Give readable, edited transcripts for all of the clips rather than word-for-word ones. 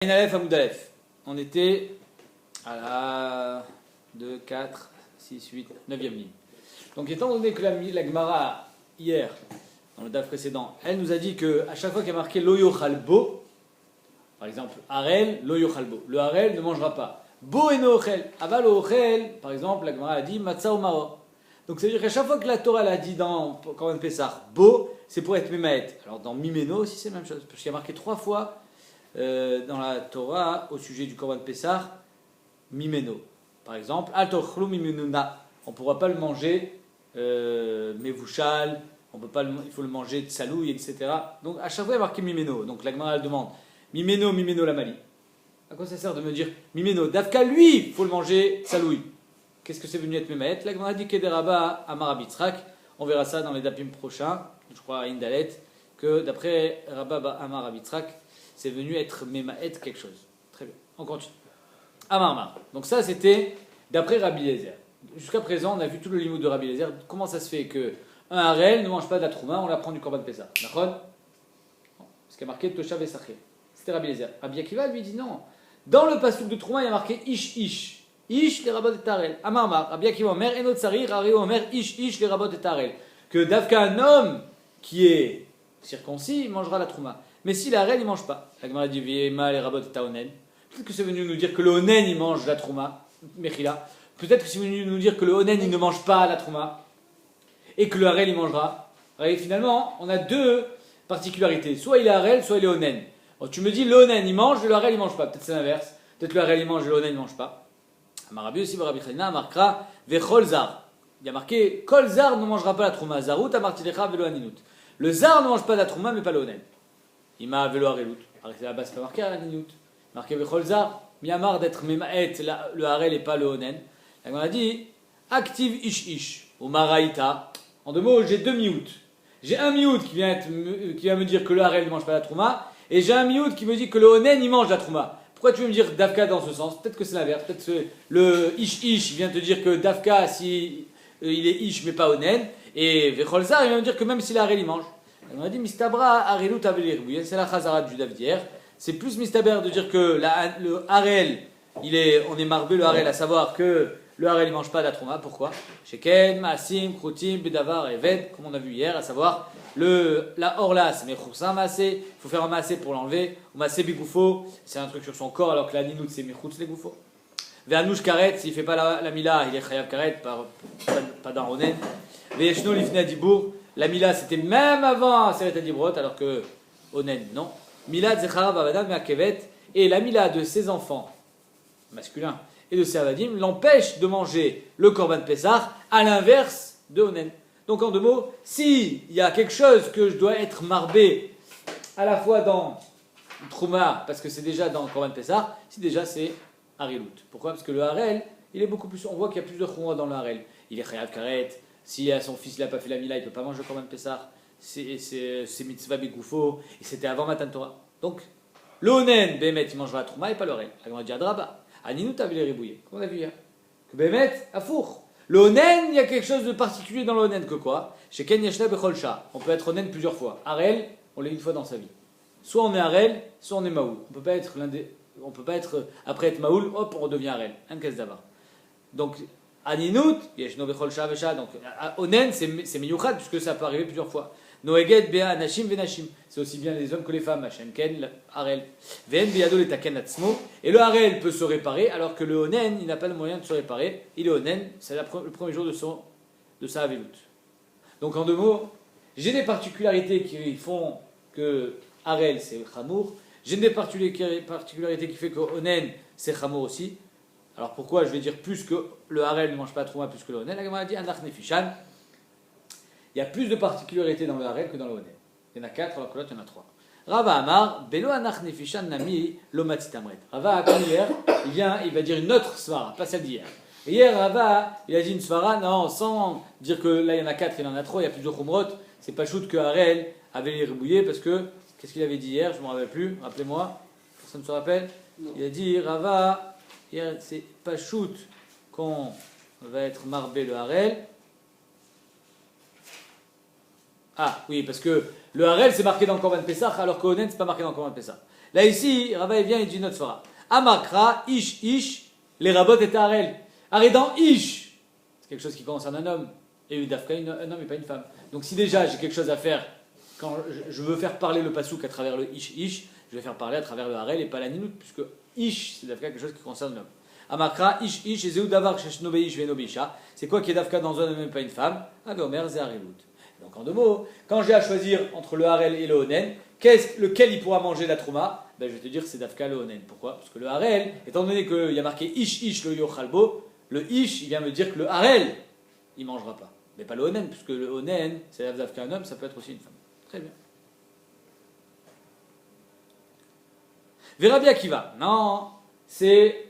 Aleph Hamoud Aleph. On était à la 2, 4, 6, 8, 9e ligne. Donc étant donné que la Gemara, hier, dans le DAF précédent, elle nous a dit qu'à chaque fois qu'il y a marqué Lo yochal bo, par exemple, Harel, Lo yochal bo, le Harel ne mangera pas. Bo eno ochel, aval ochel, par exemple, la Gemara a dit Matzah ou Maror. Donc ça veut dire qu'à chaque fois que la Torah l'a dit dans Korban Pessah, bo, c'est pour être Memaet. Alors dans Mimeno aussi c'est la même chose, parce qu'il y a marqué 3 fois dans la Torah au sujet du Korban Pessah, Mimeno. Par exemple, Al tochlu mimenuna, on ne pourra pas le manger Mevouchal, il faut le manger Tsalouy, etc. Donc à chaque fois il y a marqué Mimeno. Donc la Gemara elle demande Mimeno, Mimeno la Mali. À quoi ça sert de me dire Mimeno Davka lui, il faut le manger Tsalouy. Qu'est-ce que c'est venu être Memaet? La Gemara dit Kederaba Amar Abitzrak. On verra ça dans les dapim prochains, je crois à Indalet, que d'après Rabba Amar Abitzrak, c'est venu être Memaet quelque chose. Très bien, on continue. Amar. Donc ça c'était d'après Rabbi Eliezer. Jusqu'à présent on a vu tout le limoud de Rabbi Eliezer. Comment ça se fait que un harel ne mange pas de la trouma, on la prend du Korban Pessah? D'accord? Parce qu'il y a marqué Toshav et Sachir. C'était Rabbi Eliezer. Rabbi Akiva lui dit non. Dans le pasuk de trouma il y a marqué Ish Ish. Ish les rabot et tarel. Amar, Rabbi Akiva Omer, Enot Sarir, Ari Omer, Ish les rabot et tarel. Que Davka, un homme qui est circoncis, il mangera la trouma. Mais si la reine, il ne mange pas. La Gemara dit Viema les rabot et taonen. Peut-être que c'est venu nous dire que le onen, il mange la trouma. Mechila. Peut-être que c'est venu nous dire que le onen, il ne mange pas la trouma. Et que le harel, il mangera. Et finalement, on a deux particularités. Soit il est harel, soit il est onen. Alors, tu me dis le onen, il mange, le harel, il ne mange pas. Peut-être c'est l'inverse. Peut-être le harel, il mange, le onen, il ne mange pas. Amarabi aussi, Rabbi Chanina marquera Vechol Zar. Il y a marqué Kol Zar ne mangera pas la trouma. Zarut amartilecha velo aninut. Le Zar ne mange pas la trouma, mais pas le onen. Ima velo arelut. Arrêtez là-bas, c'est pas marqué à l'aninut. Marqué Vechol Zar. Miyamar d'être Memaet, le harel et pas le onen. On a dit Active Ish Ish. Ou Maraïta. En deux mots, j'ai deux miout. J'ai un miout qui vient me dire que le harel ne mange pas la trouma. Et j'ai un miout qui me dit que le onen il mange la trouma. Pourquoi tu veux me dire Davka dans ce sens? Peut-être que c'est l'inverse. Peut-être que le Ish Ish vient te dire que Davka, si il est Ish mais pas Onen. Et Vecholzar, il vient me dire que même si l'Arel il mange. On a dit Mistabra Arelut Avelir. C'est la Chazarat du Dav d'hier. C'est plus Mistaber de dire que le Harel, on est marbé le Harel, à savoir que le Harel il mange pas la trouma. Pourquoi? Sheken, Maasim, Krutim, Bedavar et Ved, comme on a vu hier, à savoir la orla, c'est Mechoussa Massé, il faut faire un Massé pour l'enlever, ou Massé Bigoufo, c'est un truc sur son corps, alors que la Ninout c'est Mechouts les Goufo. Ve'anouch Karet, s'il fait pas la Mila, il est Chayav Karet, pas d'un Ronen. Ve'eshno Lifne Adibour, la Mila c'était même avant Seret Adibrot, alors que Onen non. Mila Zechara Bavadam Meakevet, et la Mila de ses enfants masculins et de ses avadim l'empêche de manger le Korban Pessah, à l'inverse de Onen. Donc en deux mots, s'il y a quelque chose que je dois être marbé à la fois dans Trouma, parce que c'est déjà dans Korban Pessah, si déjà c'est Harilut. Pourquoi? Parce que le Harel, il est beaucoup plus. On voit qu'il y a plus de Trouma dans le Harel. Il est Chayav Karet, si son fils n'a pas fait la Mila, il ne peut pas manger le Korban Pessah. C'est Mitzvah Begoufo, et c'était avant Matan Torah. Donc, le Onen, Bémet, il mangera la Trouma et pas le Harel. La Gemara dit Adraba. Aninut avait les ribouillés. Comme on a vu hier. Que Bémet, à four. Le onen, il y a quelque chose de particulier dans le onen que quoi? Chez Ken Yashna Becholcha, on peut être onen plusieurs fois. Harel, on l'est une fois dans sa vie. Soit on est Harel, soit on est Maoul. On peut pas être après être Maoul, hop, on redevient Harel. Un casse d'abord. Donc Aninut, Yashna Becholcha Vesha, donc onen, c'est miyuchad puisque ça peut arriver plusieurs fois. Noeged Bea Nashim Venashim, c'est aussi bien les hommes que les femmes. Hashem Ken Harel. Ven Beyado le Taken Atzmo. Et le Harel peut se réparer alors que le onen, il n'a pas le moyen de se réparer. Il est onen, c'est le premier jour de sa Avelut. Donc en deux mots, j'ai des particularités qui font que Harel c'est Chamour. J'ai des particularités qui font que onen c'est Chamour aussi. Alors pourquoi je vais dire plus que le Harel ne mange pas trop plus que le onen? La Gemara dit Anach Nefishan. Il y a plus de particularités dans le Harel que dans le onen. Il y en a 4 alors que l'autre il y en a 3. Rava Amar, Belo Anach Nefishan Nami Lomatit Amret. Rava, comme hier, il va dire une autre svara, pas celle d'hier. Hier, Rava, il a dit une svara, non, sans dire que là il y en a 4, il y en a 3, il y a plus de chumrot. C'est pas shoot que Harel avait les ribouillés parce que, qu'est-ce qu'il avait dit hier? Je ne me rappelle plus, rappelez-moi, personne ne se rappelle? Non. Il a dit, Rava, hier, c'est pas shoot qu'on va être marbé le Harel. Ah oui, parce que le Harel c'est marqué dans le Korban Pessah, alors que Onen c'est pas marqué dans le Korban Pessah. Là, ici, Rava vient et dit notre svara. Amakra, ish, les rabots et Arel. Arrêt dans ish, c'est quelque chose qui concerne un homme, et Dafka, un homme et pas une femme. Donc si déjà j'ai quelque chose à faire, quand je veux faire parler le pasouk à travers le ish, je vais faire parler à travers le Harel et pas la ninout, puisque ish, c'est Dafka quelque chose qui concerne l'homme. Amakra, ish, et zéou davar sheshnobe venobisha. C'est quoi qui est Dafka dans un homme et pas une femme? Agomer zeharelut. Donc en deux mots, quand j'ai à choisir entre le Harel et le Onen, lequel il pourra manger la trouma? Ben, je vais te dire que c'est Dafka le Onen. Pourquoi? Parce que le Harel, étant donné qu'il y a marqué ish le yochalbo, le ish, il vient me dire que le Harel, il ne mangera pas. Mais pas le Onen, puisque le Onen, c'est Dafka un homme, ça peut être aussi une femme. Très bien. Rabbi Akiva. Non, c'est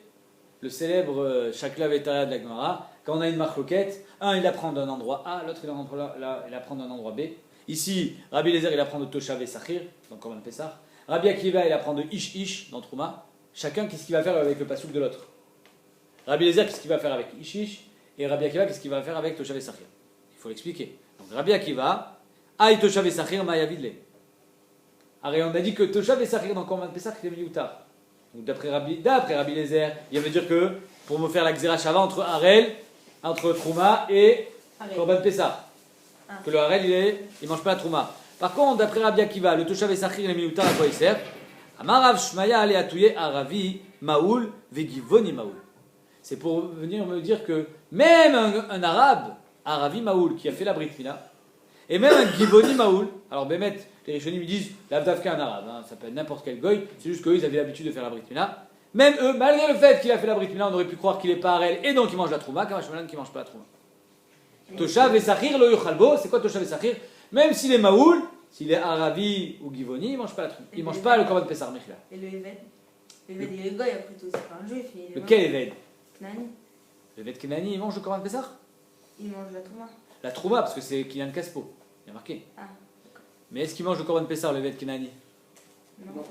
le célèbre Shakla Vetara de la Gemara. Quand on a une marloquette, un il apprend d'un endroit A, l'autre il apprend d'un endroit B. Ici, Rabbi Lézer il apprend de Toshav et Sachir, donc comme on appelle ça. Rabbi Akiva il apprend de Ish dans Trouma. Chacun qu'est-ce qu'il va faire avec le pasouk de l'autre. Rabbi Lézer qu'est-ce qu'il va faire avec Ish et Rabbi Akiva qu'est-ce qu'il va faire avec Toshav et Sachir. Il faut l'expliquer. Donc Rabbi Akiva, Aïe Toshav et Sachir Mayavidle. Alors on a dit que Toshav et Sachir dans Korban Pessah il est Mioutar. Donc d'après Rabbi Lézer, il veut dire que pour me faire la Xera Shava entre Harel, entre Trouma et Korban Pessah. Que le Harel il mange pas la Trouma. Par contre, d'après Rabbi Akiva, le Toshav et Sachir il est Mioutar, à quoi il sert? Amarav Shmaya ale atouye Aravi Maoul Vegivoni Maoul. C'est pour venir me dire que même un arabe, Aravi Maoul, qui a fait la Brit Mila, et même un Givoni Maoul, alors Bémet, les Rishonim me disent, l'Avdavka un arabe, ça peut être n'importe quel goy, c'est juste qu'eux ils avaient l'habitude de faire la Brit Mila. Même eux, malgré le fait qu'il a fait la Brit Mila, on aurait pu croire qu'il est pas Harel et donc il mange la Trouma, Kamashmalan qui mange pas la Trouma. Toshav et Sachir, lo Yochalbo, c'est quoi Toshav et Sachir? Même s'il est Maoul, s'il est Aravi ou Givoni, il mange pas la Trouma. Il mange pas le Korban Pessah Mechila. Et le Eved? Le Eved, il est goy après tout, c'est pas un juif. Lequel Eved? Knani. Le Eved Kenani, il mange le Korban Pessah? Il mange la Trouma. La Trouma, parce que c'est Kinan Kaspo, il y a marqué. Ah. Mais est-ce qu'il mange le Korban Pessah, le Eved Kenani? Non.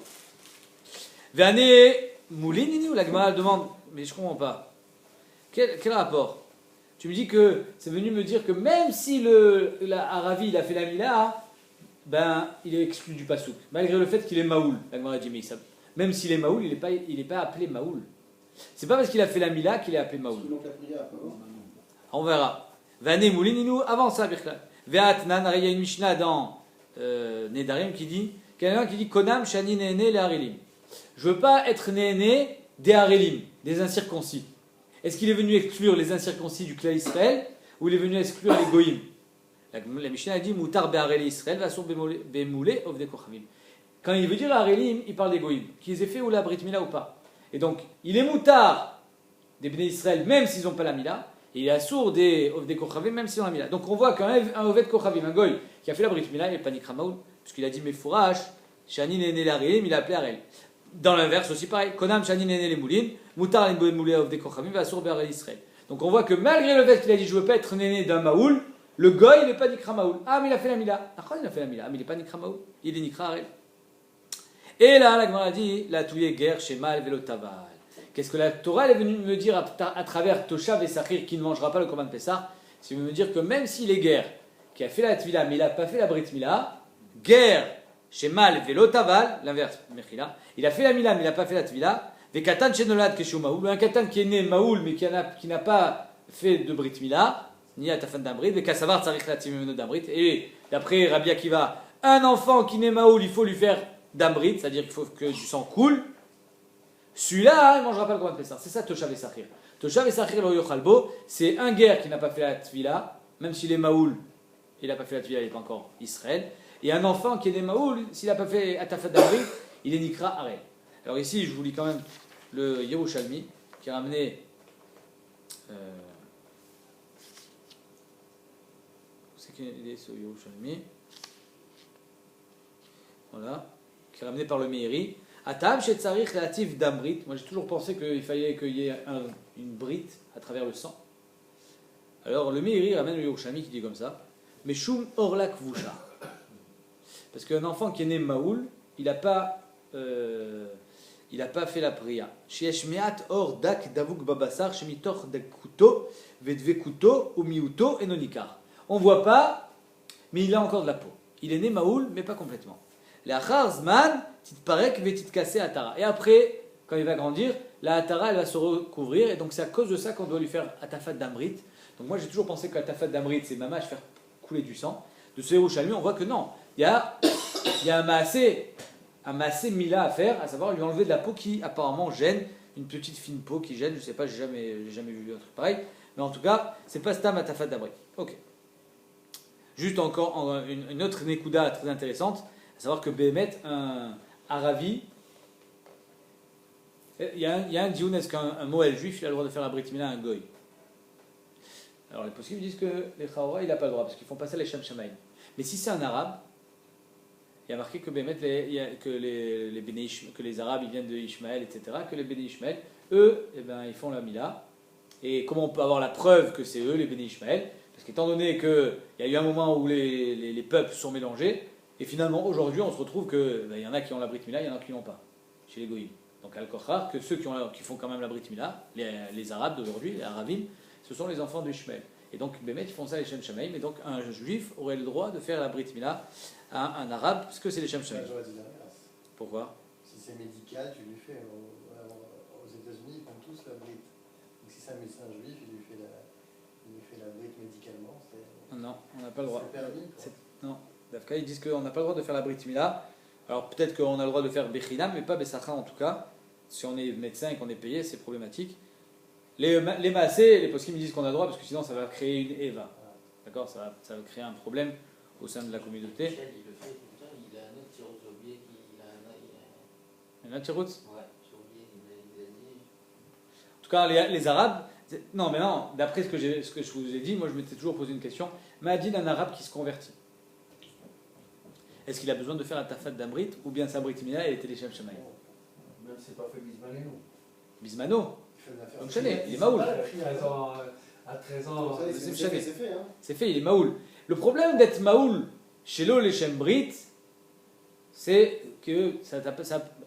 Véané Moulinini ou la Gemara demande, mais je comprends pas. Quel rapport? Tu me dis que c'est venu me dire que même si Aravi il a fait la Mila, ben il est exclu du pasouk, malgré le fait qu'il est Maoul. La Gemara dit mais même s'il est Maoul, il n'est pas appelé Maoul. C'est pas parce qu'il a fait la Mila qu'il est appelé Maoul. On verra. Véané Moulinini avant ça, Birkla. Véatnan, il y a une Mishnah dans Nedarim qui dit Konam Shani Nene les Harelim. Je veux pas être Nene des Harelim, des incirconcis. Est-ce qu'il est venu exclure les incirconcis du clan Israël ou il est venu exclure les Goïm? La Mishnah a dit Moutar be'areli Israël va sur bemoulé ovde kochavim. Quand il veut dire Harelim, il parle des Goïm, qu'ils aient fait ou la Brit Mila ou pas. Et donc, il est Moutar des Bnei Israël même s'ils n'ont pas la Mila, et il est assourd des ovde kochavim même s'ils ont la Mila. Donc on voit qu'un oved kochavim, un Goï qui a fait la Brit Mila, il n'est pas Nikra Maoul, puisqu'il a dit Mefourash, Shani Nene l'Harelim, il a appelé Harel. Dans l'inverse aussi pareil, Konam Shani Nene les Moulin, Moutar les Moulé of des Kochamim va sur Be'arel Israël. Donc on voit que malgré le fait qu'il a dit je veux pas être Néné d'un Maoul, le goy il n'est pas Nikra Maoul. Ah mais il a fait la Mila. Ah il a fait la Mila, ah, mais il n'est pas Nikra Maoul, il est Nikra Harel. Et là la Gemara a dit la touye guerre chez Mal Velotaval. Qu'est-ce que la Torah elle est venue me dire à travers Toshav et Sachir qui ne mangera pas le Korban Pessah? C'est me dire que même s'il est guerre qui a fait la Tvila mais il n'a pas fait la Brit Mila, guerre chez Mal Velotaval, l'inverse, Mechila, il a fait la Mila mais il n'a pas fait la Tvila. Vekatan Shenolad Keshu Maoul, un katan qui est né Maoul mais qui n'a pas fait de Brit Mila, ni à Tafan d'Ambrit, Vekasavar Tsarich Latimeno d'Ambrit. Et d'après Rabbi Akiva, un enfant qui naît Maoul, il faut lui faire d'Ambrit, c'est-à-dire qu'il faut que du sang coule. Celui-là, il ne mangera pas le Korban Pessah. C'est ça Toshav et Sachir. Toshav et Sachir lo Yochalbo, c'est un guerre qui n'a pas fait la Tvila, même s'il est Maoul, il n'a pas fait la Tvila, il n'est pas encore Israël. Et un enfant qui est né Maoul, s'il n'a pas fait Atafat d'Ambrit, il est Nikra Harel. Alors ici, je vous lis quand même le Yerushalmi qui a ramené c'est qu'il est ce Yerushalmi, voilà, qui est ramené par le Meiri. Atam chez Tsarich relatif d'Ambrit. Moi j'ai toujours pensé qu'il fallait qu'il y ait une brite à travers le sang. Alors le Meiri ramène le Yerushalmi qui dit comme ça mais Shum Orlak Vusha. Parce qu'un enfant qui est né Maoul, il n'a pas fait la priya. Sheyesh me'at or dak davuk babasar shemitor dakuto vedvekuto ou miuto enonikar. On ne voit pas, mais il a encore de la peau. Il est né Maoul, mais pas complètement. Le achar zman titparek vetitkassé atara. Et après, quand il va grandir, la atara, elle va se recouvrir. Et donc, c'est à cause de ça qu'on doit lui faire atafat d'amrit. Donc, moi, j'ai toujours pensé que l'atafat d'amrit, c'est mamash faire couler du sang. De ce Yerushalmi, on voit que non. Il y a un massé mila à faire, à savoir lui enlever de la peau qui apparemment gêne, une petite fine peau qui gêne. Je sais pas, j'ai jamais vu un truc pareil. Mais en tout cas, c'est pas stam atafat d'amrit. Ok. Juste encore une autre nekuda très intéressante, à savoir que Béhémet, un Aravi, il y a un dioun, est-ce qu'un Moël juif il a le droit de faire la Brit Mila à un Goy? Alors les possibles disent que les Chaora il n'a pas le droit, parce qu'ils font passer les Shem Shamaïm. Mais si c'est un Arabe, il y a marqué que Béhémet, que les Arabes ils viennent de Ishmaël, etc., que les Béné Ishmaël, eux, eh ben, ils font la Mila. Et comment on peut avoir la preuve que c'est eux, les Béné Ishmaël? Parce qu'étant donné qu'il y a eu un moment où les peuples sont mélangés, et finalement aujourd'hui on se retrouve qu'il y en a qui ont la Brit Mila, il y en a qui n'ont pas, chez les Goïms. Donc Al-Kochar, que ceux qui font quand même la Brit Mila, les Arabes d'aujourd'hui, les Aravim, ce sont les enfants d'Ishmaël. Et donc Bémet, ils font ça les Shem Shamaïm, et donc un juif aurait le droit de faire la Brit Mila à un Arabe, parce que c'est les Shem Shamaïm. Pourquoi? Si c'est médical, tu lui fais. Aux États-Unis, ils font tous la Brit. Donc si c'est un médecin juif, il lui fait la Brit médicalement. Non, on n'a pas le droit. C'est permis. Non, Dafka, ils disent qu'on n'a pas le droit de faire la Brit Mila. Alors peut-être qu'on a le droit de faire Bechinam, mais pas Bessacha en tout cas. Si on est médecin et qu'on est payé, c'est problématique. Les Maasé, les poskim disent qu'on a le droit parce que sinon ça va créer une Eva. D'accord, ça va créer un problème au sein de la communauté. Michel, il le fait tout le temps, il a un autre tirot, j'ai oublié qu'il a un. Un autre tirot? Ouais, j'ai oublié, il a dit. En tout cas, les Arabes. Non, mais non, d'après ce que je vous ai dit, moi je m'étais toujours posé une question. Ma'adine, un Arabe qui se convertit. Est-ce qu'il a besoin de faire la tafat d'Amrit ou bien sa Brit Mila et était les Shem Shamaïm? Même c'est pas fait Bismano. Bismano? Donc il est Maoul. À 13 ans, c'est fait. Hein. C'est fait, il est Maoul. Le problème d'être Maoul chez l'eau les Shem Brit, c'est que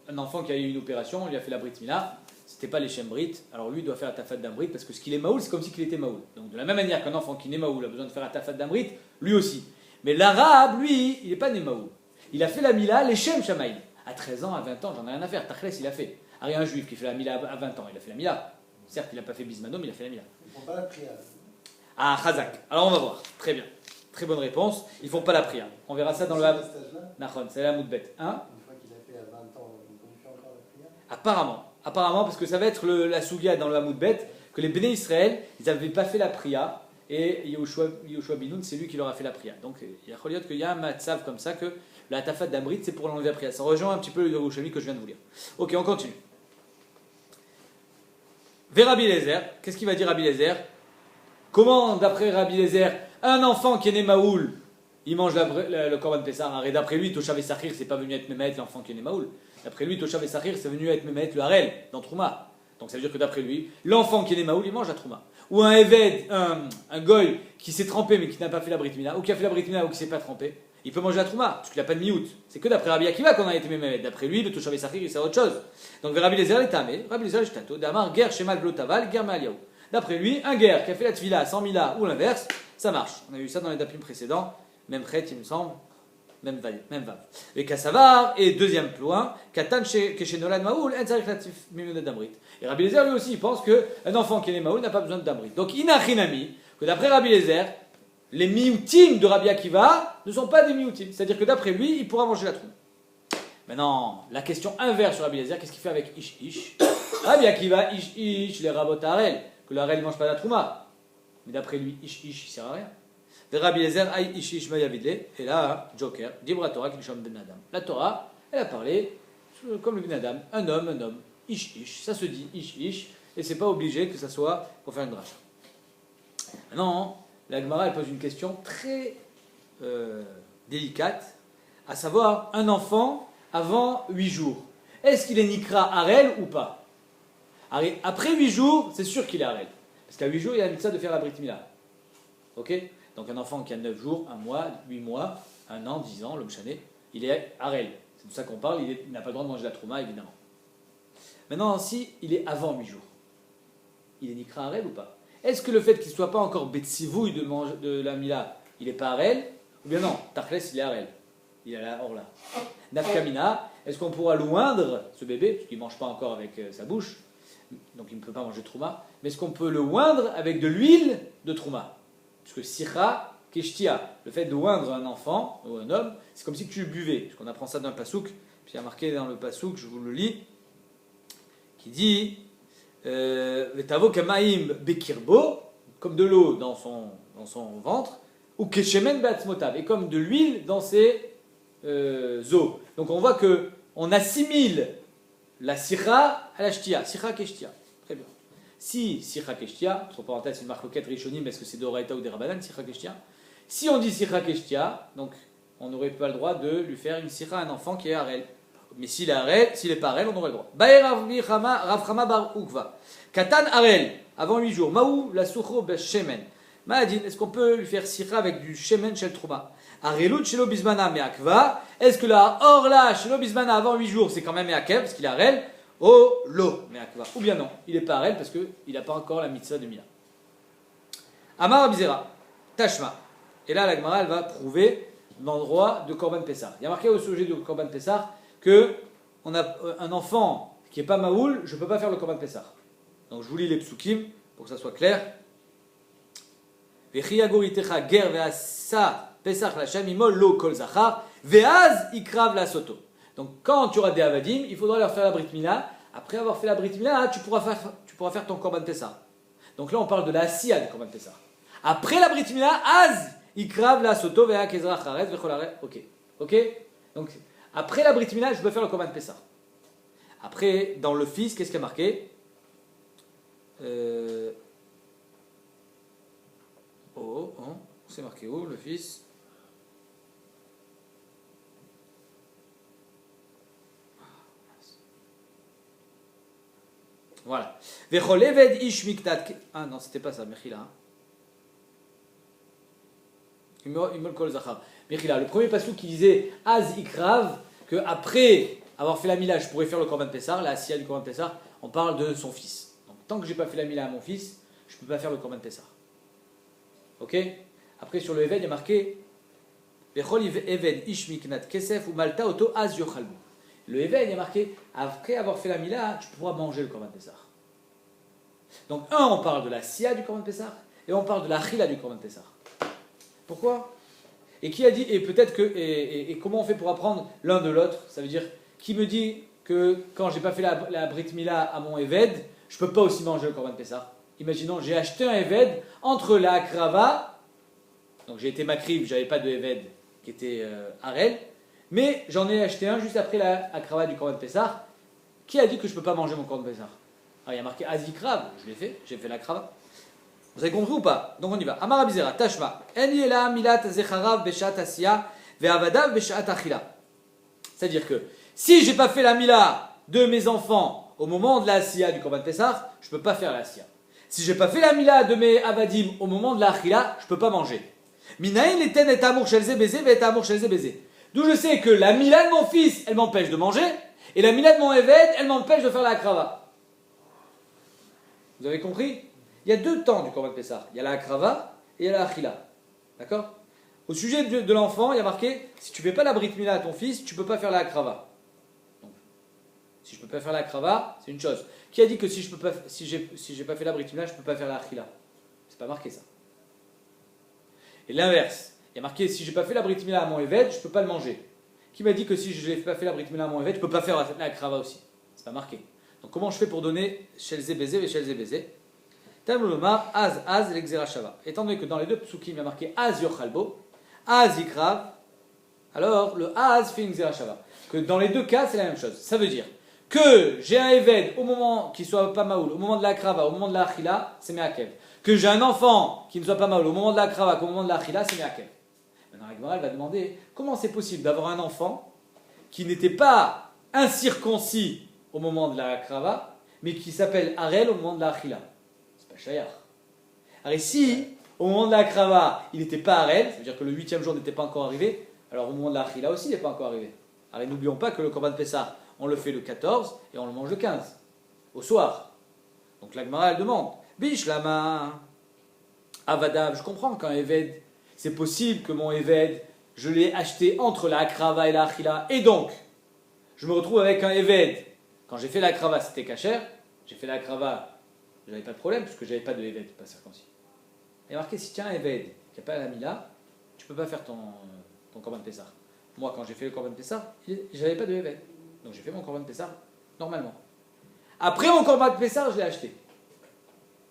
un enfant qui a eu une opération, on lui a fait la Brit Mila, c'était pas les Shem Brit, alors lui il doit faire la tafat d'Amrit parce que ce qu'il est Maoul, c'est comme si il était Maoul. Donc de la même manière qu'un enfant qui naît Maoul a besoin de faire la tafat d'Amrit, lui aussi. Mais l'arabe, lui, il n'est pas né Maoul. Il a fait la Mila, les Shem Shamaïm. À 13 ans, à 20 ans, j'en ai rien à faire. Tachles, il a fait. Il y a un juif qui fait la Mila à 20 ans, il a fait la Mila. Certes, il n'a pas fait Bismano, mais il a fait la Mila. Ils ne font pas la prière. Ah, Chazak. Alors on va voir. Très bien. Très bonne réponse. Ils ne font pas la prière. On verra ça dans le Hab. Nachon, c'est la Moudbet. Hein? Une fois qu'il a fait à 20 ans, on fait encore la prière. Apparemment, parce que ça va être la Sougia dans le Hamoudbet, que les Béné Israël, ils n'avaient pas fait la prière. Et Yehoshua Binoun, c'est lui qui leur a fait la prière. Donc il y a qu'il y a un matzav comme ça que la tafat d'Amrit, c'est pour l'enlever la prière. Ça rejoint un petit peu le Yerushalmi que je viens de vous lire. Ok, on continue. Vers Rabbi Eliezer, qu'est-ce qu'il va dire Rabbi Eliezer? Comment, d'après Rabbi Eliezer, un enfant qui est né Maoul, il mange le Korban Pessah? Et d'après lui, Toshav et Sachir, c'est pas venu être Mehmet, l'enfant qui est né Maoul. D'après lui, Toshav et Sachir, c'est venu être Mehmet, le Harel, dans Trouma. Donc ça veut dire que d'après lui, l'enfant qui est né Maoul, il mange la Trouma. Ou un Eved, un Goy qui s'est trempé mais qui n'a pas fait la Brit Mila, ou qui a fait la Brit Mila ou qui ne s'est pas trempé, il peut manger la Trouma, parce qu'il n'a pas de miout. C'est que d'après Rabbi Akiva qu'on a été Mehmet. D'après lui, le Toshav et Sachir, c'est autre chose. Donc Rabbi Eliezer est tamé, Rabbi Eliezer est tato, Damar, guerre Shemal Blotaval, guerre Maliaou. D'après lui, un guerre qui a fait la Tvila, 100 Mila ou l'inverse, ça marche. On a vu ça dans les dapim précédents, même prête, il me semble. Même vav. Et Kassavar, et deuxième point, Katan Keshenolan Maoul, Enzarich Latif Mimune d'Amrit. Et Rabbi Eliezer lui aussi, il pense qu'un enfant qui est né Maoul n'a pas besoin d'Amrit. Donc, Inachinami, que d'après Rabbi Eliezer, les mioutim de Rabbi Akiva ne sont pas des mioutim. C'est-à-dire que d'après lui, il pourra manger la troue. Maintenant, la question inverse sur Rabbi Eliezer, qu'est-ce qu'il fait avec Ish? Rabbi Akiva, Ish, les rabot Harel, que le Harel ne mange pas la trouma. Mais d'après lui, Ish, il sert à rien. Rabbi Eliezer, Aï Ish Mayavidle, et là, Joker, Dibra Torah, Kilisham Ben Adam. La Torah, elle a parlé comme le Ben Adam, un homme, Ish, ça se dit Ish, et c'est pas obligé que ça soit pour faire une drache. Maintenant, la Gemara, elle pose une question très délicate, à savoir, un enfant avant 8 jours, est-ce qu'il est Nikra Harel ou pas? Après 8 jours, c'est sûr qu'il est Harel, parce qu'à 8 jours, il y a la mitzvah de faire la Brit Mila. Ok? Donc un enfant qui a 9 jours, 1 mois, 8 mois, 1 an, 10 ans, l'homme chané, il est Harel. C'est de ça qu'on parle, il n'a pas le droit de manger la trouma, évidemment. Maintenant, si il est avant 8 jours, il est Nikra Harel ou pas? Est-ce que le fait qu'il ne soit pas encore Betsivouille de la Mila, il n'est pas Harel? Ou bien non, Tachles, il est Harel. Il est là, Orla. Nafkamina, est-ce qu'on pourra l'oindre, ce bébé, parce qu'il ne mange pas encore avec sa bouche, donc il ne peut pas manger trouma, mais est-ce qu'on peut le oindre avec de l'huile de trouma? Puisque sira keshtia, le fait de oindre un enfant ou un homme, c'est comme si tu le buvais, parce qu'on apprend ça d'un pasouk, puis il y a marqué dans le pasouk, je vous le lis, qui dit Vetavo kamaim bekirbo, comme de l'eau dans son ventre, ou keshemen beatzmotav, et comme de l'huile dans ses os. Donc on voit que on assimile la sira à la shtia, sira keshtia. Très bien. Si sira keshtia, entre parenthèses, c'est une marcoquette rishonim, est-ce que c'est d'oraita ou des rabanan, sira keshtia? Si on dit sira keshtia, donc on n'aurait pas le droit de lui faire une sira à un enfant qui est harel. Mais s'il est harel, s'il n'est pas harel, on aurait le droit. Baer Rav Chama bar Ukva. Katan harel, avant 8 jours. Maou la sucho beshemen. Maadin, est-ce qu'on peut lui faire sira avec du shemen shel trouma? Arelut shelo bismana meakva. Est-ce que la orla shelo bismana avant 8 jours, c'est quand même meakev, parce qu'il est harel? Oh lo meakva. Ou bien non, il n'est pas harel parce qu'il n'a pas encore la mitzvah de Mila. Amar Abizera, Tashma. Et là, la Gemara, elle va prouver l'endroit de Korban Pessah. Il y a marqué au sujet de Korban Pessah que on a un enfant qui n'est pas maoul, je ne peux pas faire le Korban Pessah. Donc je vous lis les psukim pour que ça soit clair. Vechiagoritecha ger veasa pesach lachem imol lo kol zachar veaz ikrav la soto. Donc quand tu auras des avadim, il faudra leur faire la brit mila. Après avoir fait la brit mila, tu pourras faire ton Korban Pessah. Donc là on parle de la asiya du Korban Pessah. Après la brit mila, az ikrav la soto veak ezrach haret vecholare. Ok. Donc après la brit mila, je peux faire le Korban Pessah. Après, dans le fils, qu'est-ce qu'il y a marqué? C'est marqué où le fils? Voilà. Vechol eved ish miktat. Ah non, c'était pas ça, Mechila. Imol kol zachar. Mechila, le premier passage qui disait Az ikrav, que après avoir fait la mila, je pourrais faire le Korban Pessah, la asiya du Korban Pessah, on parle de son fils. Donc tant que j'ai pas fait la mila à mon fils, je peux pas faire le Korban Pessah. Ok? Après sur le Eved, il y a marqué Vechol Eved ish miknat kesef ou malta auto az yochalbu. Le Eved, il y a marqué après avoir fait la mila, tu pourras manger le Korban Pessah. Donc on parle de la asiya du Korban Pessah et on parle de la chila du Korban Pessah. Pourquoi? Et qui a dit, et peut-être que, et comment on fait pour apprendre l'un de l'autre? Ça veut dire, qui me dit que quand j'ai pas fait la brit mila à mon Eved, je peux pas aussi manger le Korban Pessah? Imaginons, j'ai acheté un Eved entre la Akrava, donc j'ai été Makriv, j'avais pas de Eved qui était Harel, mais j'en ai acheté un juste après la Akrava du Korban Pessah. Qui a dit que je peux pas manger mon Korban Pessah? Ah, il y a marqué Azikrav, je l'ai fait, j'ai fait la Akrava. Vous avez compris ou pas? Donc on y va. Amar Abizera, Tashma. En yela milat zecharav beshat asiya ve'avadav beshat achila. C'est-à-dire que si j'ai pas fait la mila de mes enfants au moment de la asiya du Korban Pessah, je peux pas faire la asiya. Si j'ai pas fait la mila de mes avadim au moment de la achila, je peux pas manger. Minaïn leten et amour shel ze beze ve et amour shel ze beze. D'où je sais que la mila de mon fils, elle m'empêche de manger, et la mila de mon eved, elle m'empêche de faire la akrava. Vous avez compris? Il y a deux temps du Korban Pessah. Il y a la akrava et il y a la achila. D'accord? Au sujet de l'enfant, il y a marqué, si tu ne fais pas la brit mila à ton fils, tu ne peux pas faire la akrava. Donc, si je ne peux pas faire la akrava, c'est une chose. Qui a dit que si j'ai pas fait la brit mila, je ne peux pas faire la achila? C'est pas marqué ça. Et l'inverse, il y a marqué, si je n'ai pas fait la brit mila à mon eved, je ne peux pas le manger. Qui m'a dit que si je n'ai pas fait la brit mila à mon eved, je ne peux pas faire la akrava aussi? C'est pas marqué. Donc comment je fais pour donner shel ze beze et shel ze beze? Tamulomar, az l'exera shava. Étant donné que dans les deux psukim, il y a marqué az yochalbo, az ikrav, alors le az fait une xera shava. Que dans les deux cas, c'est la même chose. Ça veut dire que j'ai un eved au moment qui soit pas maoul, au moment de la krava, au moment de la achila, c'est meakev. Que j'ai un enfant qui ne soit pas maoul au moment de la krava, qu'au moment de la achila, c'est meakev. Maintenant, la Gemara, elle va demander comment c'est possible d'avoir un enfant qui n'était pas incirconcis au moment de la krava, mais qui s'appelle Harel au moment de la achila. Shayar. Alors ici, au moment de la krava, il n'était pas Harel, c'est-à-dire que le 8e jour n'était pas encore arrivé, alors au moment de la achila aussi, il n'est pas encore arrivé. Alors n'oublions pas que le Korban Pessah, on le fait le 14 et on le mange le 15, au soir. Donc la Gemara, elle demande, Bishlama, Avadav, je comprends qu'un Eved, c'est possible que mon Eved, je l'ai acheté entre la krava et la achila, et donc, je me retrouve avec un Eved. Quand j'ai fait la crava, c'était cachère. J'ai fait la crava, j'avais pas de problème, puisque j'avais pas de Eved, pas circoncis. Il y a marqué, si tu as un Eved qui n'a pas la Mila, tu peux pas faire ton Korban Pessah. Moi, quand j'ai fait le Korban Pessah, j'avais pas de Eved. Donc j'ai fait mon Korban Pessah normalement. Après mon Korban Pessah, je l'ai acheté.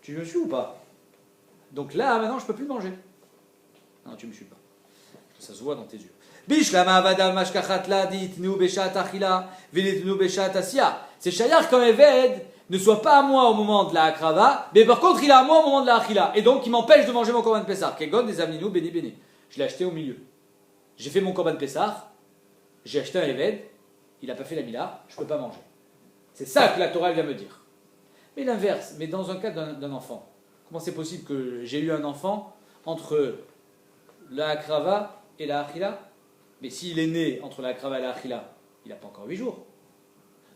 Tu me suis ou pas? Donc là, maintenant, je peux plus le manger. Non, tu me suis pas. Ça se voit dans tes yeux. C'est shayar quand Eved ne soit pas à moi au moment de la akrava, mais par contre il est à moi au moment de la achila. Et donc il m'empêche de manger mon korban Pessah. Kegon des amninu béni béni. Je l'ai acheté au milieu. J'ai fait mon korban Pessah, j'ai acheté un Eved, il n'a pas fait la mila, je ne peux pas manger. C'est ça que la Torah vient me dire. Mais l'inverse, mais dans un cas d'un enfant, comment c'est possible que j'ai eu un enfant entre la akrava et la achila? Mais s'il est né entre la akrava et la achila, il n'a pas encore 8 jours.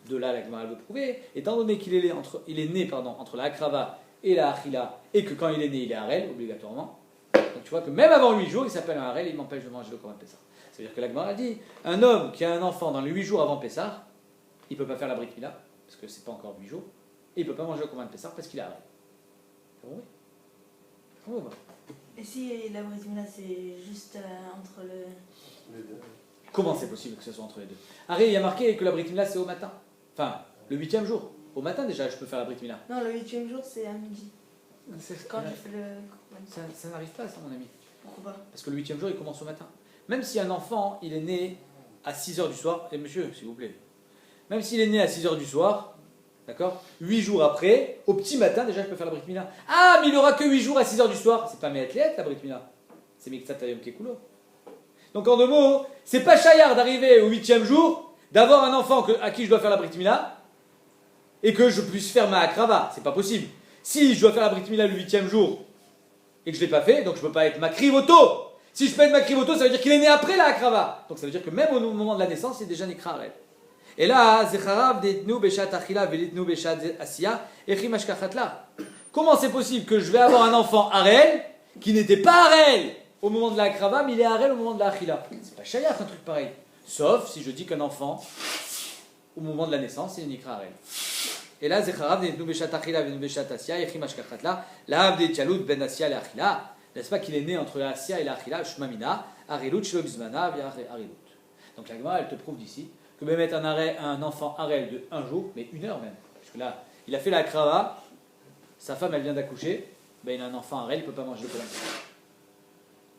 De là, la Gemara veut prouver, étant donné qu'il est né entre la akrava et la achila, et que quand il est né, il est harel, obligatoirement. Donc tu vois que même avant 8 jours, il s'appelle un harel et il m'empêche de manger le korban Pessah. C'est-à-dire que la Gemara dit, un homme qui a un enfant dans les 8 jours avant Pessah, il ne peut pas faire la brit mila, parce que c'est pas encore 8 jours, et il ne peut pas manger le korban Pessah parce qu'il est harel. C'est bon, oui. C'est bon, Et si la brise mila c'est juste entre le. Les deux. Comment c'est possible que ce soit entre les deux? Harel, il y a marqué que la brit mila c'est au matin. Enfin, le 8e jour. Au matin déjà, je peux faire la brit mila. Non, le 8e jour c'est à midi. Quand j'ai fait le. Ça n'arrive pas, ça, mon ami. Pourquoi pas? Parce que le 8e jour, il commence au matin. Même si un enfant, il est né à 6h du soir, et monsieur, s'il vous plaît, même s'il est né à 6h du soir, d'accord, 8 jours après, au petit matin, déjà, je peux faire la brit mila. Ah, mais il aura que 8 jours à 6h du soir. C'est pas Me'atliet, la brit mila. C'est Miktsat Hayom Kekulo. Donc, en 2 mots, c'est pas chayard d'arriver au 8e jour, d'avoir un enfant à qui je dois faire la brit mila, et que je puisse faire ma akrava. C'est pas possible. Si je dois faire la brit mila le 8e jour, et que je ne l'ai pas fait, donc je ne peux pas être makrivoto. Si je peux être makrivoto, ça veut dire qu'il est né après la akrava. Donc ça veut dire que même au moment de la naissance, il est déjà nekra harel. Et là, zecharav detnu beshat achila velitnu beshat asiya echim ashkachatla. Comment c'est possible que je vais avoir un enfant harel qui n'était pas harel au moment de la akrava, mais il est harel au moment de la achila? C'est pas shayach un truc pareil. Sauf si je dis qu'un enfant, au moment de la naissance, il est nekra harel. Et là, zecharav detnu beshat achila velitnu beshat asiya echim ashkachatla lav de tialout ben asiya le achila. N'est-ce pas qu'il est né entre la Asiya et la Achila, Shmamina, Arilut, Shlobizmana, Arilut. Donc la Gemara, elle te prouve d'ici que même mettre un enfant Harel de 1 jour, mais 1 heure même, parce que là, il a fait la krava, sa femme, elle vient d'accoucher, ben il a un enfant Harel, il ne peut pas manger le korban.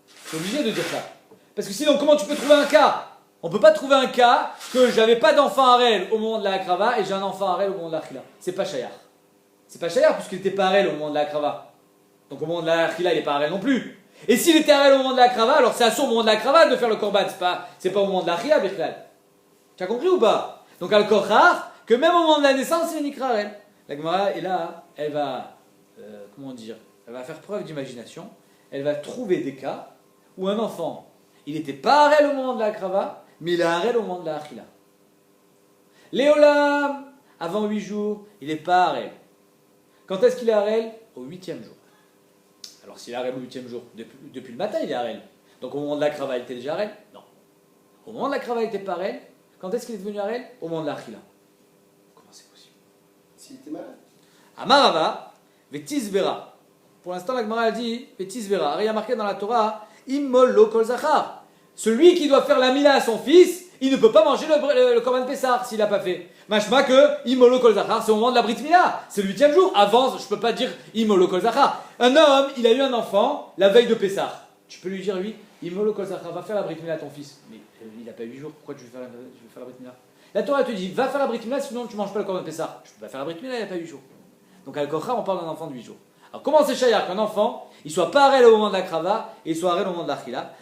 C'est obligé de dire ça. Parce que sinon, comment tu peux trouver un cas? On ne peut pas trouver un cas que j'avais pas d'enfant Harel au moment de la krava et j'ai un enfant Harel au moment de la Achila. C'est pas Shayar. C'est pas Shayar puisqu'il n'était pas Harel au moment de la krava. Donc au moment de la achila, il n'est pas harel non plus. Et s'il était harel au moment de la krava, alors c'est à son moment de la krava de faire le korban, c'est pas au moment de la achila, Birklal. Tu as compris ou pas? Donc al kochar, que même au moment de la naissance, il est nikra harel. La Gemara est là, elle va, elle va faire preuve d'imagination, elle va trouver des cas où un enfant, il n'était pas harel au moment de la krava, mais il est harel au moment de la achila. Léolam, avant 8 jours, il n'est pas harel. Quand est-ce qu'il est harel? Au 8e jour. Alors s'il est harel au 8e jour, depuis le matin il est harel. Donc au moment de la krava il était déjà harel? Non. Au moment de la krava il n'était pas harel. Quand est-ce qu'il est devenu harel? Au moment de la achila. Comment c'est possible? S'il était malade. Amarava, vetisbera. Pour l'instant la Gemara dit vetisbera. Il y a marqué dans la Torah, immol lo kol zachar. Celui qui doit faire la mila à son fils, il ne peut pas manger le korban Pessah s'il n'a pas fait. Machma que Imolo Kol Zachar, c'est au moment de la Brit Mila, c'est le 8e jour. Avant, je ne peux pas dire Imolo Kol Zachar. Un homme, il a eu un enfant la veille de Pessah. Tu peux lui dire, lui, Imolo Kol Zachar, va faire la Brit Mila à ton fils. Mais il n'a pas 8 jours, pourquoi tu veux faire la Brit Mila? La Torah te dit, va faire la Brit Mila, sinon tu ne manges pas le korban Pessah. Je ne peux pas faire la Brit Mila, il n'a pas 8 jours. Donc, à Kocha, on parle d'un enfant de 8 jours. Alors, comment c'est Shayar qu'un enfant, il soit pas harel au moment de la krava et il soit harel au moment de la chila?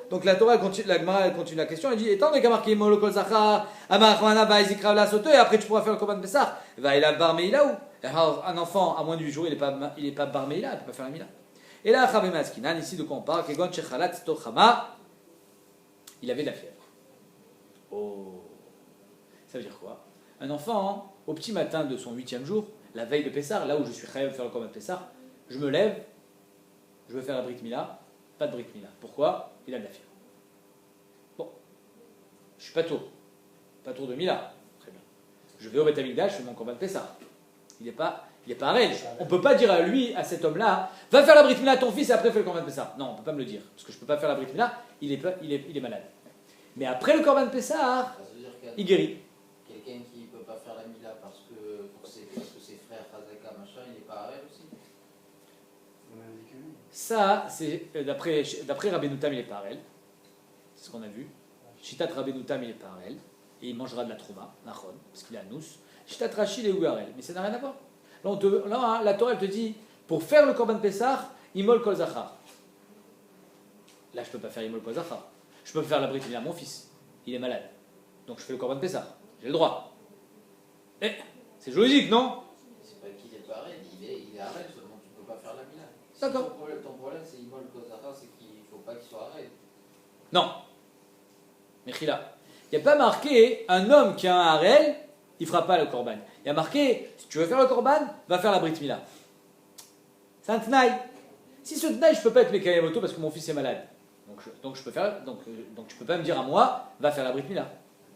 Donc la Torah, la Gemara continue la question, elle dit, étant donné qu'il y a marqué Molokol Zachar, et après tu pourras faire le korban Pessah, va il a bar meilaou. Alors un enfant à moins de 8 jours, il n'est pas bar meila, il ne peut pas faire la mila. Et là, Chabé Maskinan, ici de quoi on parle? Kegon Shechalat Tochama, il avait de la fièvre. Oh, ça veut dire quoi? Un enfant, au petit matin de son 8e jour, la veille de Pessah, là où je suis chayav de faire le korban Pessah, je me lève, je veux faire la brit mila, pas de brit mila. Pourquoi? Il a de la fièvre. Bon, Je suis pas tour de Mila. Très bien. Je vais au Beth Amikdash, je fais mon Korban Pessah. Il n'est pas un Rel. On ne peut pas dire à lui, à cet homme-là, va faire la Brit Mila à ton fils et après fais le Korban Pessah. Non, on ne peut pas me le dire. Parce que je ne peux pas faire la Brit Mila, il est malade. Mais après le Korban Pessah, Ça veut dire qu'il y a il guérit. quelqu'un qui ne peut pas faire la Mila parce que ses frères, Hazaka, machin, il n'est pas arrêt aussi. On a dit que oui. Ça, c'est d'après Rabbeinu Tam, il est pas Rel. C'est ce qu'on a vu. Shitat Rabbeinu Tam, il est pas Rel. Et il mangera de la Trouma, Nachon, parce qu'il est à nous. Shitat Rashi, il est Ougarel. Mais ça n'a rien à voir. Là, la Torah, elle te dit, pour faire le Korban Pessah, Imol Kol Zachar. Là, je ne peux pas faire Imol Kol Zachar. Je peux faire la Brit Mila à mon fils. Il est malade. Donc je fais le Korban Pessah. J'ai le droit. Eh, c'est logique, non? C'est pas qu'il n'est pas arrêt, il est arrêt seulement, tu ne peux pas faire la Mila. D'accord. Ton problème, c'est Imol Kozara, c'est qu'il ne faut pas qu'il soit arrêt. Non. Mechila. Il n'y a pas marqué un homme qui a un harel, il ne fera pas le korban. Il y a marqué, si tu veux faire le korban, va faire la brit mila. C'est un tnaï. Si ce tnaï, je ne peux pas être Mekayem Oto parce que mon fils est malade. Donc tu ne peux pas me dire à moi, va faire la brit mila.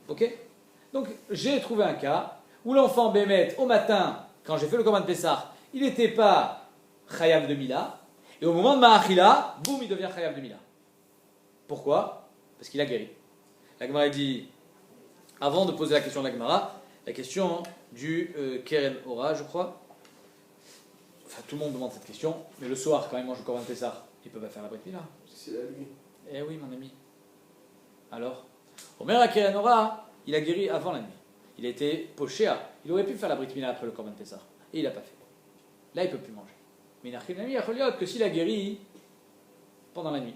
Ok? Donc j'ai trouvé un cas où l'enfant Bémet, au matin, quand j'ai fait le korban Pessah, il n'était pas chayav de mila. Et au moment de Ma'achila, boum, il devient chayav de mila. Pourquoi? Parce qu'il a guéri. La Gemara dit, avant de poser la question de la Gemara, la question du Keren Ora, je crois. Enfin, tout le monde demande cette question, mais le soir, quand il mange le Korban Pessah, il ne peut pas faire la Brit Mila. C'est la nuit. Eh oui, mon ami. Alors, Omer à Keren Ora, il a guéri avant la nuit. Il a été pochéa. Il aurait pu faire la Brit Mila après le Korban Pessah. Et il n'a pas fait. Là, il ne peut plus manger. Mais il a que s'il a guéri pendant la nuit.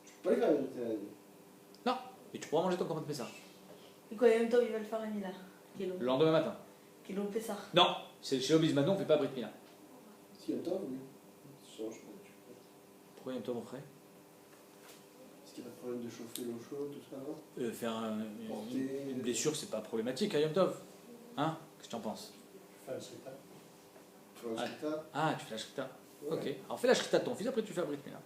Tu peux pas le faire la nuit. Non, mais tu pourras manger ton Korban Pessah. Et quoi, en même temps, il va le faire à Mila. Le lendemain matin. Kilo Pessah. Non, c'est chez Obismano, on ne fait pas Brit Mila. Si, en même temps, oui. Ça change pas. Pourquoi il y a un ton frère Est-ce qu'il n'y a pas de problème de chauffer l'eau chaude, tout ça, non? Faire Porter- une blessure, c'est pas problématique à Yom Tov. Hein? Qu'est-ce que tu en penses? Je fais un shrita. Tu vois, c'est ça. Ah, tu fais la shrita. Ouais. Ok. Alors fais la shrita de ton fils, après tu fais la Brit Mila.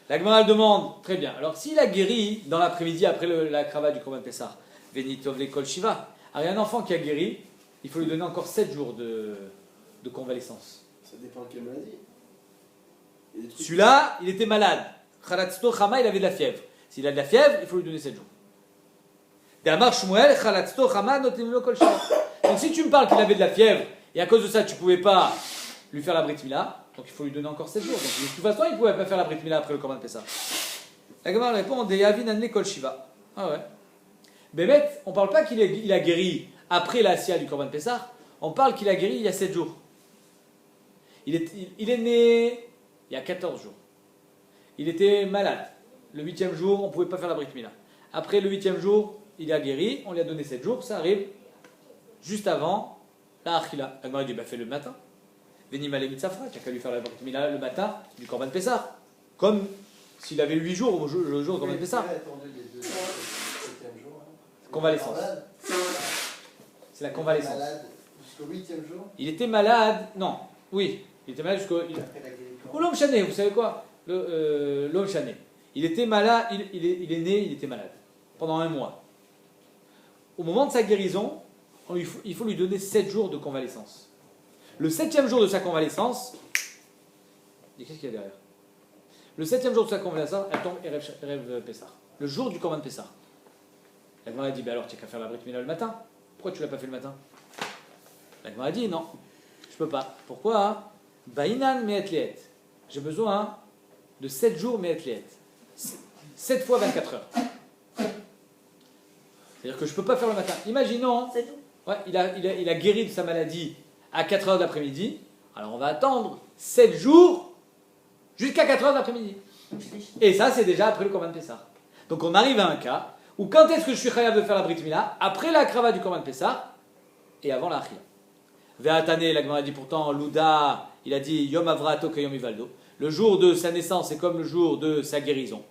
La Gemara elle demande, très bien. Alors s'il a guéri dans l'après-midi après la cravate du Korban Pessah, Venitov l'école Shiva. Alors il y a un enfant qui a guéri, il faut lui donner encore 7 jours de convalescence. Ça dépend de quelle maladie. Il y a des trucs- Celui-là, il était malade. Khalatzto Chama, il avait de la fièvre. S'il a de la fièvre, il faut lui donner 7 jours. D'Amar Shmuel, Khalatzto Chama, notimlo kol Shiva. Donc si tu me parles qu'il avait de la fièvre, et à cause de ça, tu ne pouvais pas lui faire la Brit Mila, donc il faut lui donner encore 7 jours. Donc de toute façon, il ne pouvait pas faire la Brit Mila après le Korban Pessah. La Gemara répond, de Yavin Anne kol Shiva. Ah ouais. Bémet, on ne parle pas qu'il a guéri après la Sia du Korban Pessah, on parle qu'il a guéri il y a 7 jours. Il est né il y a 14 jours. Il était malade. Le 8e jour, on ne pouvait pas faire la Brit Mila. Après le 8e jour, il a guéri, on lui a donné 7 jours, ça arrive juste avant la Achila. La Gemara dit, fais le matin. Veni Malé Mitzafra, tu n'as qu'à lui faire la Brit Mila le matin du Korban Pessah. Comme s'il avait 8 jours le jour du Korban Pessah. Il a attendu les 2 7e jour. Convalescence. Malade. C'est la convalescence. Malade jusqu'au 8e jour. Il était malade, non, oui, il était malade jusqu'au... Après la guérison. Ou l'homme chané, vous savez quoi? L'homme chané. Il était malade, il est né, il était malade. Pendant 1 mois. Au moment de sa guérison, il faut lui donner 7 jours de convalescence. Le 7e jour de sa convalescence, qu'est-ce qu'il y a derrière? Le 7e jour de sa convalescence, elle tombe Erev Pessah. Le jour du Korban Pessah. La Gemara dit, alors tu n'as qu'à faire la Brit Mila le matin. Pourquoi tu ne l'as pas fait le matin? La Gemara dit, non, je ne peux pas. Pourquoi? Baïnan me'etliet. J'ai besoin de 7 jours me'etliet. 7 fois 24 heures. C'est-à-dire que je ne peux pas faire le matin. Imaginons, C'est tout. ouais, il a guéri de sa maladie à 4 heures de l'après-midi. Alors on va attendre 7 jours jusqu'à 4 heures de l'après-midi. Et ça, c'est déjà après le Korban Pessah. Donc on arrive à un cas où quand est-ce que je suis chayav de faire la Brit Mila? Après la cravate du Korban Pessah et avant la Achia. Ve'atane, la Gemara dit pourtant, Louda, il a dit Yom Avrato que Yom Ivaldo. Le jour de sa naissance est comme le jour de sa guérison.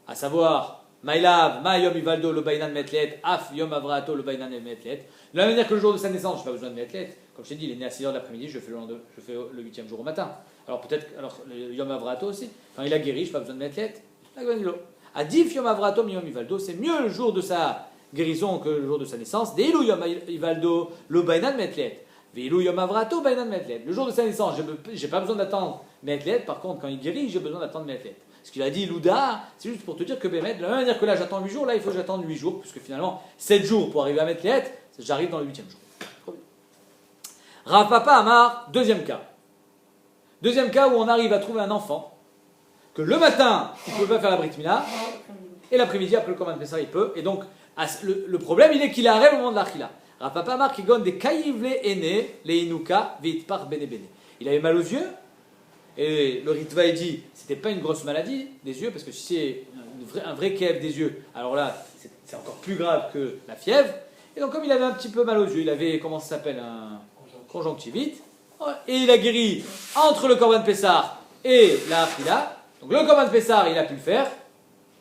À savoir, Maïlav, Ma Yom Ivaldo, le Bainan Metlet, Af Yom Avrato, le Bainan Metlet. De la même manière que le jour de sa naissance, je n'ai pas besoin de Metlet. Comme je t'ai dit, il est né à 6h de l'après-midi, je fais le 8e jour au matin. Alors peut-être, le Yom Avrato aussi. Quand il a guéri, je n'ai pas besoin de Metlet. La Gemara dit, Adif Yom Avratom Yom Ivaldo, c'est mieux le jour de sa guérison que le jour de sa naissance. Deilu Yom Ivaldo, lo Bainan Metlet. Veilu Yom Avrato Bainan Metlet. Le jour de sa naissance, j'ai pas besoin d'attendre Metlet, par contre, quand il guérit, j'ai besoin d'attendre Metlet. Ce qu'il a dit, Louda, c'est juste pour te dire que Bémet, de la même manière que là j'attends 8 jours, là il faut que j'attende 8 jours, puisque finalement, 7 jours pour arriver à Metlet, j'arrive dans le 8e jour. Rav Papa Amar, deuxième cas. Deuxième cas où on arrive à trouver un enfant, que le matin, il ne peut pas faire la Brit Mila, et l'après-midi, après le Korban Pessah, il peut. Et donc, le problème, il est qu'il arrête au moment de l'Achila. Rav Papa Amar qui gonne des kaïvle aînés, les inuka, veit par bene bene. Il avait mal aux yeux, et le Ritva dit, c'était pas une grosse maladie des yeux, parce que si c'est un vrai kèv des yeux, alors là, c'est encore plus grave que la fièvre. Et donc, comme il avait un petit peu mal aux yeux, il avait, comment ça s'appelle, un conjonctivite, et il a guéri entre le Korban Pessah et la Achila. Donc le Korban Pessah, il a pu le faire,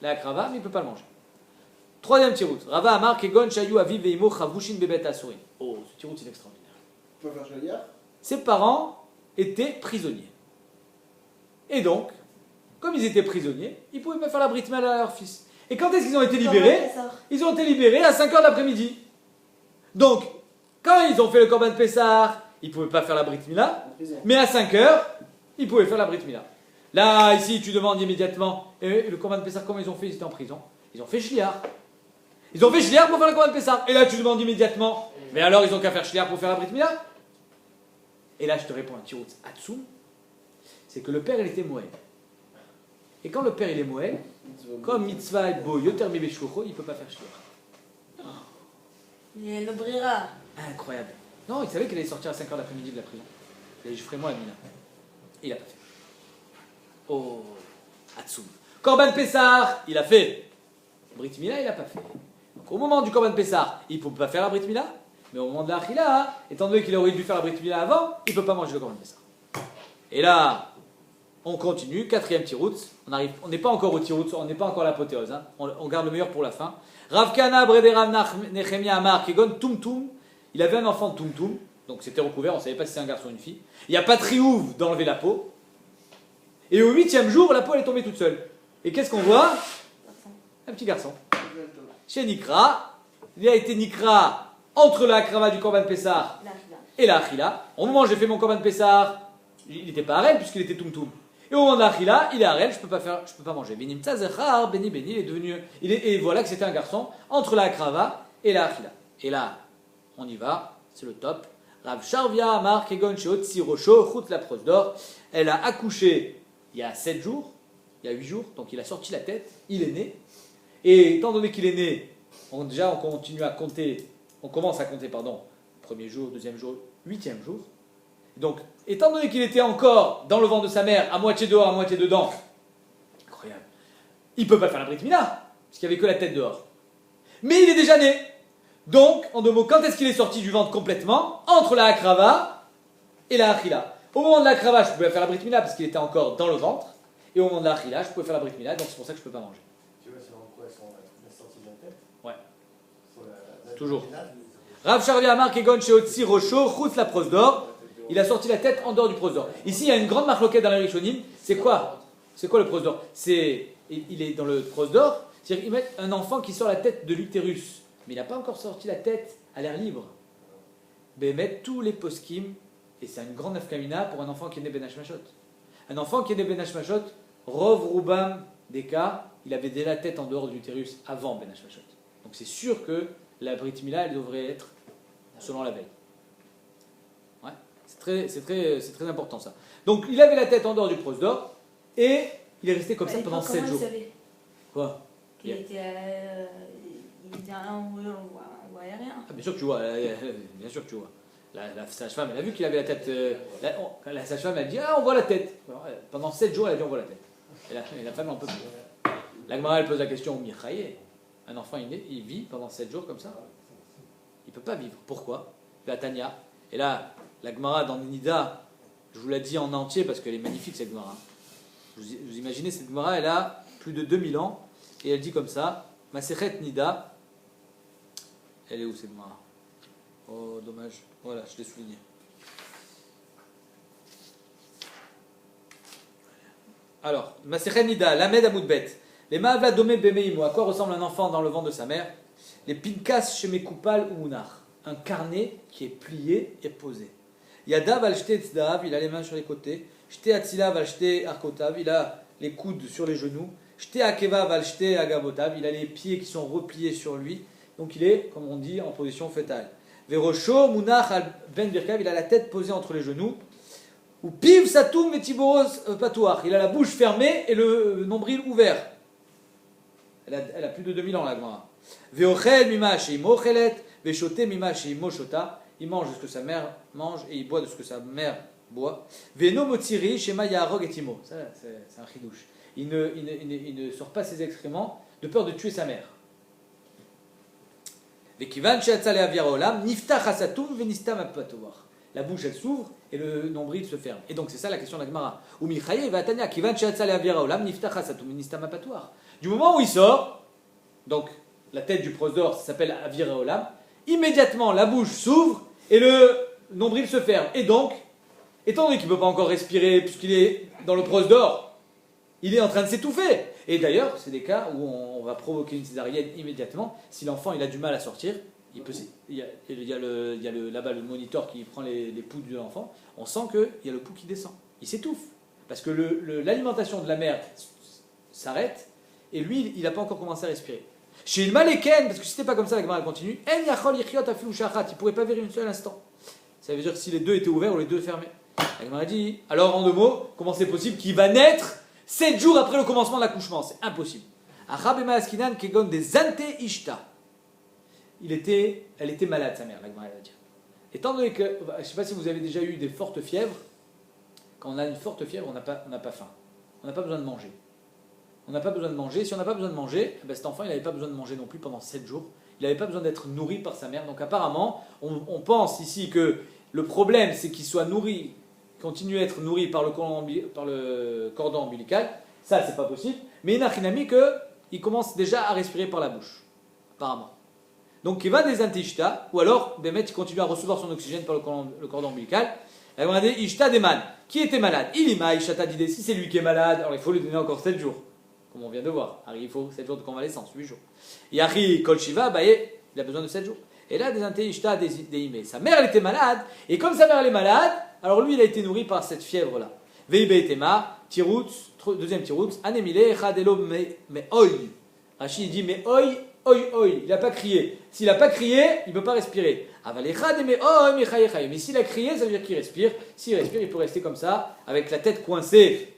la Krava, mais il ne peut pas le manger. Troisième tirout. Rava Amar Kegon Shayu Aviv Veimo Chavushin Bebet Asurim. Oh, ce tirout, c'est extraordinaire. On peut faire Shaliach. Ses parents étaient prisonniers. Et donc, comme ils étaient prisonniers, ils ne pouvaient pas faire la Brit Mila à leur fils. Et quand est-ce qu'ils ont été libérés? Ils ont été libérés à 5h de l'après-midi. Donc, quand ils ont fait le Korban Pessah, ils ne pouvaient pas faire la Brit Mila, mais à 5h, ils pouvaient faire la Brit Mila. Là, ici, tu demandes immédiatement, et le Korban Pessah, comment ils ont fait? Ils étaient en prison. Ils ont fait Shliach. Ils ont fait Shliach pour faire le Korban Pessah. Et là, tu demandes immédiatement, mais alors, ils ont qu'à faire Shliach pour faire la Brit Mila? Et là, je te réponds un tirout Hatsum, c'est que le père, il était Moël. Et quand le père, il est Moël, comme Mitzvah et Bo Yoter Mibeshkocho, il ne peut pas faire Shliach. Il le brira. Incroyable. Non, il savait qu'il allait sortir à 5h de l'après-midi de la prison. Il allait, je ferai moi la mina. Et il n'a pas fait. Oh, Hatsum. Korban Pessah, il a fait. Brit Mila, il n'a pas fait. Donc au moment du Korban Pessah, il ne peut pas faire la Brit Mila. Mais au moment de la Achila, étant donné qu'il aurait dû faire la Brit Mila avant, il ne peut pas manger le Korban Pessah. Et là, on continue. Quatrième tirout. On n'est pas encore au tirout, on n'est pas encore à l'apothéose. Hein. On garde le meilleur pour la fin. Rav Kana Brederav Nechemia Amar Kegon Tumtum. Il avait un enfant de Tumtum, donc c'était recouvert, on ne savait pas si c'est un garçon ou une fille. Il n'y a pas de triouf d'enlever la peau. Et au 8e jour, la peau elle est tombée toute seule. Et qu'est-ce qu'on voit? Un petit garçon. Chez Nikra, il a été Nikra entre la Akrava du Korban Pessah et la Achila. Au moment où j'ai fait mon Korban Pessah, il n'était pas Arel puisqu'il était Tumtum. Et au moment de la Achila, il est Arel, je ne peux pas manger. Benim Tzazechar, Beni Beni, il est devenu. Et voilà que c'était un garçon entre la Akrava et la Achila. Et là, on y va, c'est le top. Rav Sharvia Amar Kegon Sheotzi Rosho Chut la Prosdor. Elle a accouché il y a 7 jours, il y a 8 jours, donc il a sorti la tête, il est né. Et étant donné qu'il est né, on commence à compter, premier jour, deuxième jour, 8e jour. Donc, étant donné qu'il était encore dans le ventre de sa mère, à moitié dehors, à moitié dedans, incroyable, il ne peut pas faire la Brit Mila, parce qu'il n'y avait que la tête dehors. Mais il est déjà né. Donc, en 2 mots, quand est-ce qu'il est sorti du ventre complètement? Entre la Akrava et la Achila. Au moment de la Akrava, je pouvais faire la Brit Mila parce qu'il était encore dans le ventre. Et au moment de la Achila, je pouvais faire la Brit Mila, donc c'est pour ça que je ne peux pas manger. Tu vois, c'est en quoi? C'est la sortie de la tête? Ouais. Sur la Toujours. finale. Rav Sharvi Amar Kegon Sheotzi Rosho Chutz la Prosdor. Il a sorti la tête en dehors du prosdor. Ici, il y a une grande marloquette dans la Rishonim. C'est quoi? C'est quoi le prosdor? Il est dans le prosdor. C'est-à-dire qu'ils mettent un enfant qui sort la tête de l'utérus. Mais il n'a pas encore sorti la tête à l'air libre. Ben, mettre tous les poskim, et c'est une grande nafkamina pour un enfant qui est né Ben Hashmashot. Un enfant qui est né Ben Hashmashot, Rov Rubam des cas, il avait déjà la tête en dehors de l'utérus avant Ben Hashmashot. Donc c'est sûr que la Brit Mila, elle devrait être selon la veille. Ouais, c'est très important ça. Donc il avait la tête en dehors du prosdor, et il est resté comme ça pendant 7 jours. Quoi? Il était on voyait rien. Ah, bien sûr que tu vois, bien sûr que tu vois. La sage-femme, elle a vu qu'il avait la tête. La sage-femme, elle dit ah, on voit la tête. Pendant 7 jours, elle a dit on voit la tête. Et la femme n'en peut plus. La Gemara, elle pose la question Michaye. Un enfant, il vit pendant 7 jours comme ça? Il ne peut pas vivre. Pourquoi? La Tanya. Et là, la Gemara dans Nida, je vous la dis en entier parce qu'elle est magnifique cette Gemara. Vous imaginez, cette Gemara, elle a plus de 2000 ans. Et elle dit comme ça Masechet Nida. Elle est où cette Gemara? Oh, dommage. Voilà, je l'ai souligné. Alors, Masechet Nida, Lamed Amoudbet. Les Ma'avladome Bemeimo, à quoi ressemble un enfant dans le ventre de sa mère? Les Pinkas Shemekupal Umunar, un carnet qui est plié et posé. Yadav al shte tzdav, il a les mains sur les côtés. Shte atzilav al shte arkotav, il a les coudes sur les genoux. Shte akevav al shte agavotav, il a les pieds qui sont repliés sur lui. Donc il est, comme on dit, en position fœtale. Verosho munach al ben birkav, il a la tête posée entre les genoux. Ou piv satum metiboros patouach, il a la bouche fermée et le nombril ouvert. Elle a plus de 2000 ans la Gemara. Veochel mima sheimo chelet, veshote mima sheimo shota. Il mange de ce que sa mère mange et il boit de ce que sa mère boit. Veno motsiri shema yarog et imo. Ça, c'est un chidouche. Il ne sort pas ses excréments de peur de tuer sa mère. Vekivan sheatza le'avir haolam, niftach hasatum venistam apatouach. La bouche elle s'ouvre et le nombril se ferme. Et donc c'est ça la question de la Gemara. Ou michaye va tanya kivan sheatza le'avir haolam, niftach hasatum venistam apatouach. Du moment où il sort, donc la tête du prosdor s'appelle avir haolam, immédiatement la bouche s'ouvre et le nombril se ferme. Et donc, étant donné qu'il ne peut pas encore respirer puisqu'il est dans le prosdor, il est en train de s'étouffer. Et d'ailleurs, c'est des cas où on va provoquer une césarienne immédiatement. Si l'enfant il a du mal à sortir, il y a là-bas le moniteur qui prend les poux de l'enfant, on sent qu'il y a le pouls qui descend. Il s'étouffe. Parce que l'alimentation de la mère s'arrête et lui, il n'a pas encore commencé à respirer. Chez le Maleken, parce que si c'était pas comme ça, la Gemara continue, il ne pourrait pas vivre un seul instant. Ça veut dire que si les deux étaient ouverts ou les deux fermés. La Gemara dit, alors en deux mots, comment c'est possible qu'il va naître 7 jours après le commencement de l'accouchement? C'est impossible. Elle était malade, sa mère, la Gemara va dire. Étant donné que, je ne sais pas si vous avez déjà eu des fortes fièvres, quand on a une forte fièvre, on n'a pas faim. On n'a pas besoin de manger. On n'a pas besoin de manger. Si on n'a pas besoin de manger, ben cet enfant il n'avait pas besoin de manger non plus pendant 7 jours. Il n'avait pas besoin d'être nourri par sa mère. Donc apparemment, on pense ici que le problème c'est qu'il soit nourri, continue à être nourri par le cordon ombilical. Ça c'est pas possible. Mais il a rien qu'il commence déjà à respirer par la bouche. Apparemment. Donc il va des antishta, ou alors Bémet il continue à recevoir son oxygène par le cordon ombilical. Et on a dit Ishta Deman. Qui était malade? Ilima Ishata Dide. Si c'est lui qui est malade, alors il faut lui donner encore 7 jours. Comme on vient de voir. Il faut 7 jours de convalescence, 8 jours. Yari Kol Shiva, il a besoin de 7 jours. Et là, des Antishta Deime. Sa mère elle était malade, et comme sa mère elle est malade, alors lui il a été nourri par cette fièvre-là. Veibe Tema, Tirutz, deuxième Tirutz, Anemile, Chadelo me oi. Rachid dit me oi. Il n'a pas crié. S'il n'a pas crié, il ne peut pas respirer. Mais s'il a crié, ça veut dire qu'il respire. S'il respire, il peut rester comme ça, avec la tête coincée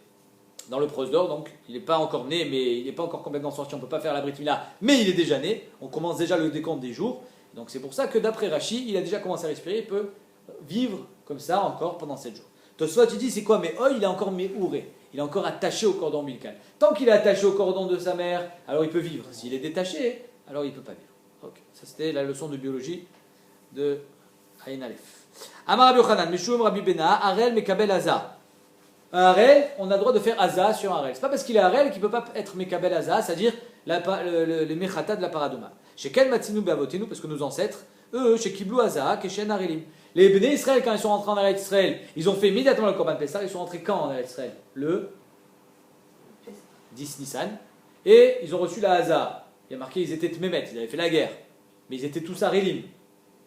dans le prosdor. Donc, il n'est pas encore né, mais il n'est pas encore complètement sorti. On ne peut pas faire la brit mila, mais il est déjà né. On commence déjà le décompte des jours. Donc, c'est pour ça que d'après Rashi, il a déjà commencé à respirer. Il peut vivre comme ça encore pendant 7 jours. Tosfot, tu dis, c'est quoi? Mais il est encore méouré. Il est encore attaché au cordon ombilical. Tant qu'il est attaché au cordon de sa mère, alors il peut vivre. S'il est détaché, alors il ne peut pas vivre. Okay. Ça c'était la leçon de biologie de Aïn Aleph. Amar Rabbi Yochanan, Meshum Rabbi Bena, Harel Mekabel Haza. Un Harel, on a le droit de faire Haza sur un Harel. C'est pas parce qu'il est Harel qu'il ne peut pas être Mekabel Haza, c'est-à-dire les Mechata de la Paradoma. Chez Ken Matzinu Beavotenu, parce que nos ancêtres, eux, chez Kiblou Haza, Keshen Harelim. Les Béné Israël, quand ils sont rentrés en Eretz Israël, ils ont fait immédiatement le Korban Pessah. Ils sont rentrés quand en Eretz Israël? Le 10 Nissan. Et ils ont reçu la Haza. Il y a marqué, ils étaient Tmémet, ils avaient fait la guerre. Mais ils étaient tous Harelim.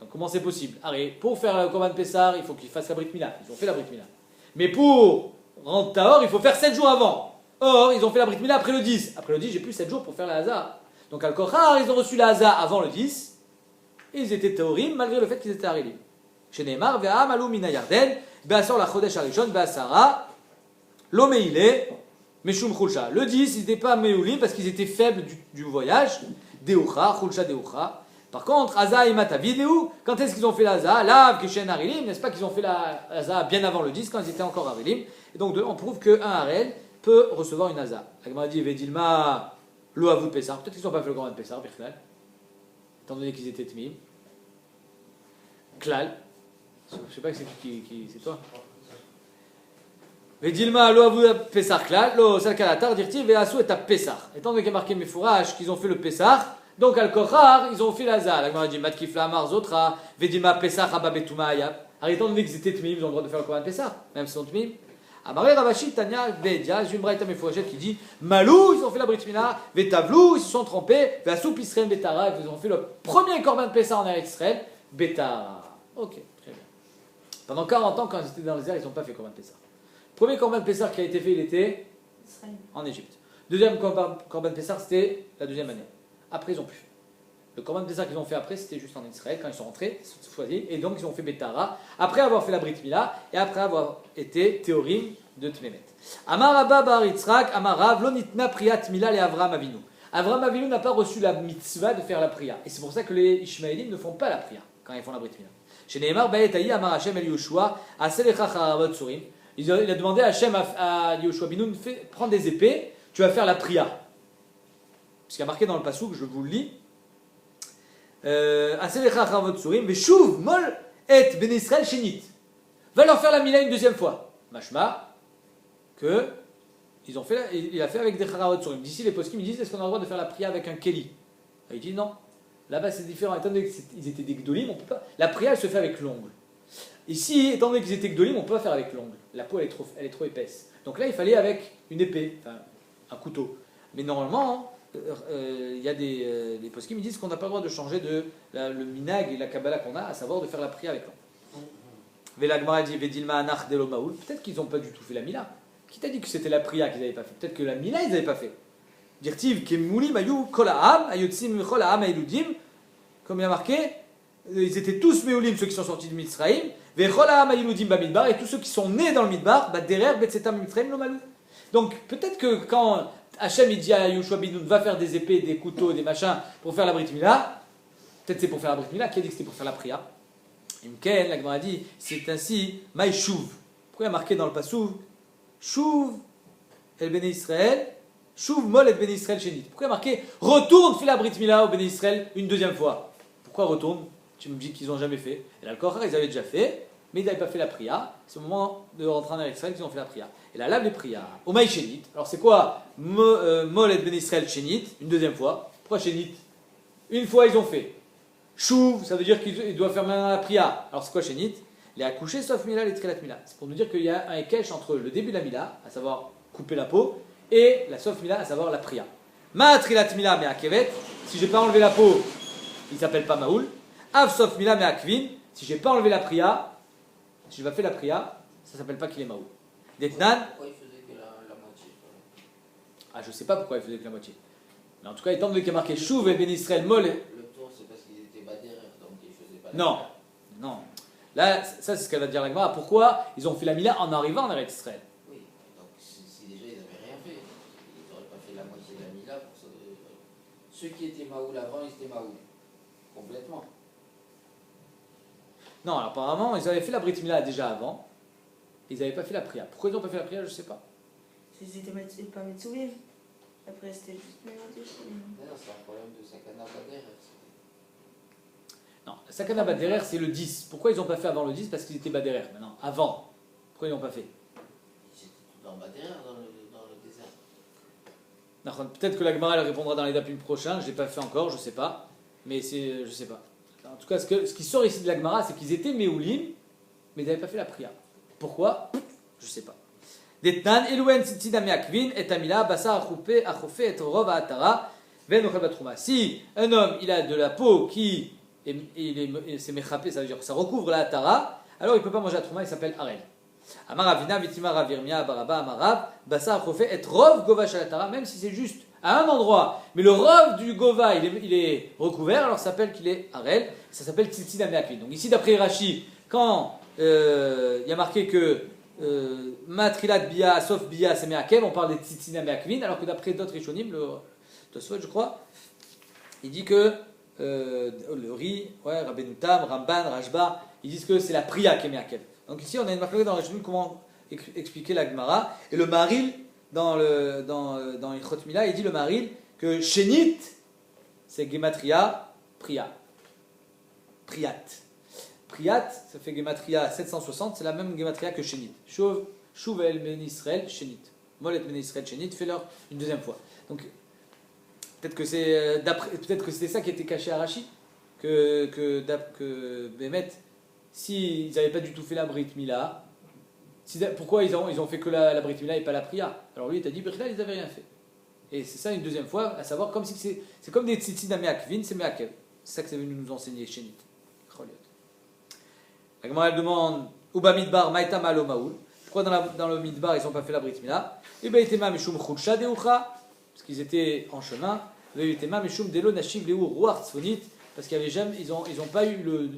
Donc comment c'est possible? Pour faire le Korban Pessah, il faut qu'ils fassent la Brit Mila. Ils ont fait la Brit Mila. Mais pour rendre Tahor, il faut faire 7 jours avant. Or, ils ont fait la Brit Mila après le 10. Après le 10, j'ai plus 7 jours pour faire la Haza. Donc Al-Kochar, ils ont reçu la Haza avant le 10. Et ils étaient Tahorim malgré le fait qu'ils étaient Harelim. Chez Neymar, Ve'am alou mina Yarden, Be'asor la Chodesh Arishon, Be'asara, Lomeile, Meshum Khulcha. Le 10, ils n'étaient pas Meulim parce qu'ils étaient faibles du voyage. Deucha, Khulcha Deucha. Par contre, Haza et Mata Vidéo, quand est-ce qu'ils ont fait la Haza? Lav, Keshen Harilim, n'est-ce pas qu'ils ont fait la Haza bien avant le 10 quand ils étaient encore Harilim? Et donc, on prouve qu'un Harel peut recevoir une Haza. La Gemara dit Vedilma, Lo Avou Pessar. Peut-être qu'ils n'ont pas fait le Grand Pessar, Birklal, étant donné qu'ils étaient Tmim. Klal. Je ne sais pas c'est qui c'est toi. Vedilma lo avu pesach klal, lo salkalatar dirti veasu et a pesach. Étant donné qu'il y a marqué Mefourach qu'ils ont fait le pesach, donc al kochar ils ont fait la za. La Gemara dit matkifla amar zotra, vedilma pesach ababetuma ayab. Alors étant donné qu'ils étaient tmim, ils ont le droit de faire le korban pesach, même si ils sont tmim. Amaré Ravashi, Tanya, Vedia, j'ai une braïta Mefourachet qui dit Malou, ils ont fait la Brit Mila, Vetavlou, ils se sont trompés, Vasou Pisren Betara, ils ont fait le premier Korban Pessah en Eretz Israël, Betara. Ok, très bien. Pendant 40 ans, quand ils étaient dans les airs, ils n'ont pas fait Korban Pessah. Premier Korban Pessah qui a été fait, il était Israël. en Égypte. Deuxième Korban Pessah, c'était la deuxième année. Après, ils n'ont plus fait. Le Korban Pessah qu'ils ont fait après, c'était juste en Israël, quand ils sont rentrés, cette fois-ci, et donc ils ont fait Betara, après avoir fait la Brit Mila, et après avoir été Théorim de Tmemet. Amar Abba bar Yitzhak, Amar Rav, lo nitna priyat Mila le Avram Avinu. Avram Avinu n'a pas reçu la mitzvah de faire la priya. Et c'est pour ça que les Ishmaélim ne font pas la priya quand ils font la Brit Mila. Chez Nehemar, Bayetaï, Amar Hashem el Yoshua, Aselecha Charavot Surim. Il a demandé à Hashem, à Yoshua Binoun, prends des épées, tu vas faire la priya. Parce qu'il y a marqué dans le Passouk, je vous le lis. Aselecha Charavot Surim, mais Shuv Mol et Ben Israël Shenit. Va leur faire la Mila une deuxième fois. Mashma, que il a fait avec des Charavot Surim. D'ici les poskim, ils disent est-ce qu'on a le droit de faire la priya avec un Keli? Il dit non. Là-bas c'est différent. Étant donné qu'ils étaient des Gdolim, on peut pas. La priya elle se fait avec l'ongle. Ici, étant donné qu'ils étaient Gdolim, on ne peut pas faire avec l'ongle. La peau elle est trop épaisse. Donc là il fallait avec une épée, enfin un couteau. Mais normalement, il y a des poskim qui disent qu'on n'a pas le droit de changer le minag et la Kabbalah qu'on a, à savoir de faire la prière avec l'ongle. Velagmara dit Vedilma Anach Delomaoul. Peut-être qu'ils n'ont pas du tout fait la Mila. Qui t'a dit que c'était la prière qu'ils n'avaient pas fait? Peut-être que la Mila ils n'avaient pas fait. Dirtiv Kemoulim Ayou Kolaam, Ayotsim Kolaam Ayludim, comme il y a marqué, ils étaient tous Méoulim, ceux qui sont sortis de Mitzraïm, Vecholaam Ayludim Bamidbar, et tous ceux qui sont nés dans le Midbar, Derer Betsetam Mitzraïm Lomalou. Donc peut-être que quand Hachem il dit à Yoshua Binoun va faire des épées, des couteaux, des machins pour faire la Brit Mila, peut-être c'est pour faire la Brit Mila, qui a dit que c'était pour faire la prière? Imken, la Gemara dit, c'est ainsi, Maï Shuv. Pourquoi il y a marqué dans le Passouk Shuv El Bene Israël, Shuv Mol et Bene Israël Shenit. Pourquoi il y a marqué retourne, fais la Brit Mila au Bene Israël une deuxième fois? Pourquoi retourne? Tu me dis qu'ils n'ont jamais fait. Et là, le Korah, ils avaient déjà fait, mais ils n'avaient pas fait la prière. C'est au moment de rentrer en Israël qu'ils ont fait la prière. Et là, les prières. Au Maï Shenit. Alors c'est quoi Mol et Bene Israël Shenit, une deuxième fois. Pourquoi Shenit? Une fois ils ont fait. Shuv, ça veut dire qu'ils doivent faire maintenant la prière. Alors c'est quoi Shenit? Les accouchés sauf Mila, les Trilat Mila. C'est pour nous dire qu'il y a un Ekech entre le début de la Mila, à savoir couper la peau, et la sauf Mila, à savoir la prière. Ma Trilat Mila me Akevet, si j'ai pas enlevé la peau, il s'appelle pas Maoul. Av sauf Mila me Akvin, si j'ai pas enlevé la prière, si je vais faire la prière, ça s'appelle pas qu'il est Maoul. Detnan. Pourquoi il faisait que la moitié? Ah, je sais pas pourquoi il faisait que la moitié. Mais en tout cas, étant donné qu'il y a marqué Shuv et Ben Israël Mol. Le tour, c'est parce qu'ils étaient badérères, donc ils faisaient pas la Non, prière. non. Là, ça c'est ce qu'elle va dire la Gemara. Pourquoi ils ont fait la Mila en arrivant en Eretz Israël? Oui, donc si déjà ils n'avaient rien fait, ils n'auraient pas fait la moitié de la Mila pour ça. Ceux qui étaient Maoul avant, ils étaient Maoul. Complètement. Non, alors, apparemment, ils avaient fait la Brit Mila déjà avant. Ils n'avaient pas fait la prière. Pourquoi ils n'ont pas fait la prière, je ne sais pas. C'était pas Metsouvim. Après, c'était juste mélangé. Non, c'est un problème de Sakana Badérère. Non, la Sakana Baderer, c'est le 10. Pourquoi ils n'ont pas fait avant le 10? Parce qu'ils étaient Baderer. Maintenant, avant. Pourquoi ils n'ont pas fait? Ils étaient tout dans Badérère, dans le désert. Non, peut-être que la Gemara elle répondra dans les dapim prochains. Je ne l'ai pas fait encore, je ne sais pas. Mais je ne sais pas. En tout cas, ce qui sort ici de la Gemara, c'est qu'ils étaient Méoulim, mais ils n'avaient pas fait la prière. Pourquoi? Je ne sais pas. Detnan, Elouen Tzitzida Meakvin, et Amila, Bassa Achoupe, Achoufe, et Rova Atara, Ven Ochel Batrouma. Si un homme, il a de la peau qui c'est méchapé, ça veut dire que ça recouvre la Atara, alors il ne peut pas manger la Trouma, il s'appelle Harel. Amaravina, Vitima Ravirmia, Baraba, Amarav, Bassa Achoufe, et Rov Gova Shalatara, même si c'est juste à un endroit, mais le Rov du Gova, il est recouvert, alors ça s'appelle qu'il est Harel, ça s'appelle Tzitzida Meakvin. Donc ici, d'après Rashi, quand il y a marqué que Matrilat Bia, sauf Bia, c'est Meakev, on parle des Tzitzina Meakvin, alors que d'après d'autres Rishonim, le Tosfot, je crois, il dit que le riz, ouais, Rabbeinu Tam, Ramban, Rashba, ils disent que c'est la priya qui est Meakev. Donc ici, on a une marque dans Rishonim comment expliquer la Gemara, et le Maril, dans Ilchot Mila, il dit le Maril que Shenit, c'est Gematria, priya. Priyat. Priyat, ça fait Gematria 760, c'est la même Gematria que Shenit. Shuv el Ben Israël, Shenit. Mol et Ben Israël, Shenit, fais-leur une deuxième fois. Donc, peut-être que c'était ça qui était caché à Rashi, que Bémet, s'ils n'avaient pas du tout fait la Brit Mila, Pourquoi ils ont fait que la Brit Mila et pas la Priya? Alors lui, il t'a dit, Brit Mila, ils n'avaient rien fait. Et c'est ça une deuxième fois, à savoir, comme si c'est comme des tzitzit d'Ameakvin, c'est Meakev. C'est ça que c'est venu nous enseigner Shenit. La Gemara demande, Uba Midbar, Maïta Malo Maoul. Pourquoi dans le Midbar, ils n'ont pas fait la Brit Mila? Et bien, Itema Mishum Chulcha Deucha, parce qu'ils étaient en chemin. Et Itema Mishum Delo Nashiv Leu Ruach Tzfonit, parce qu'ils n'ont pas eu le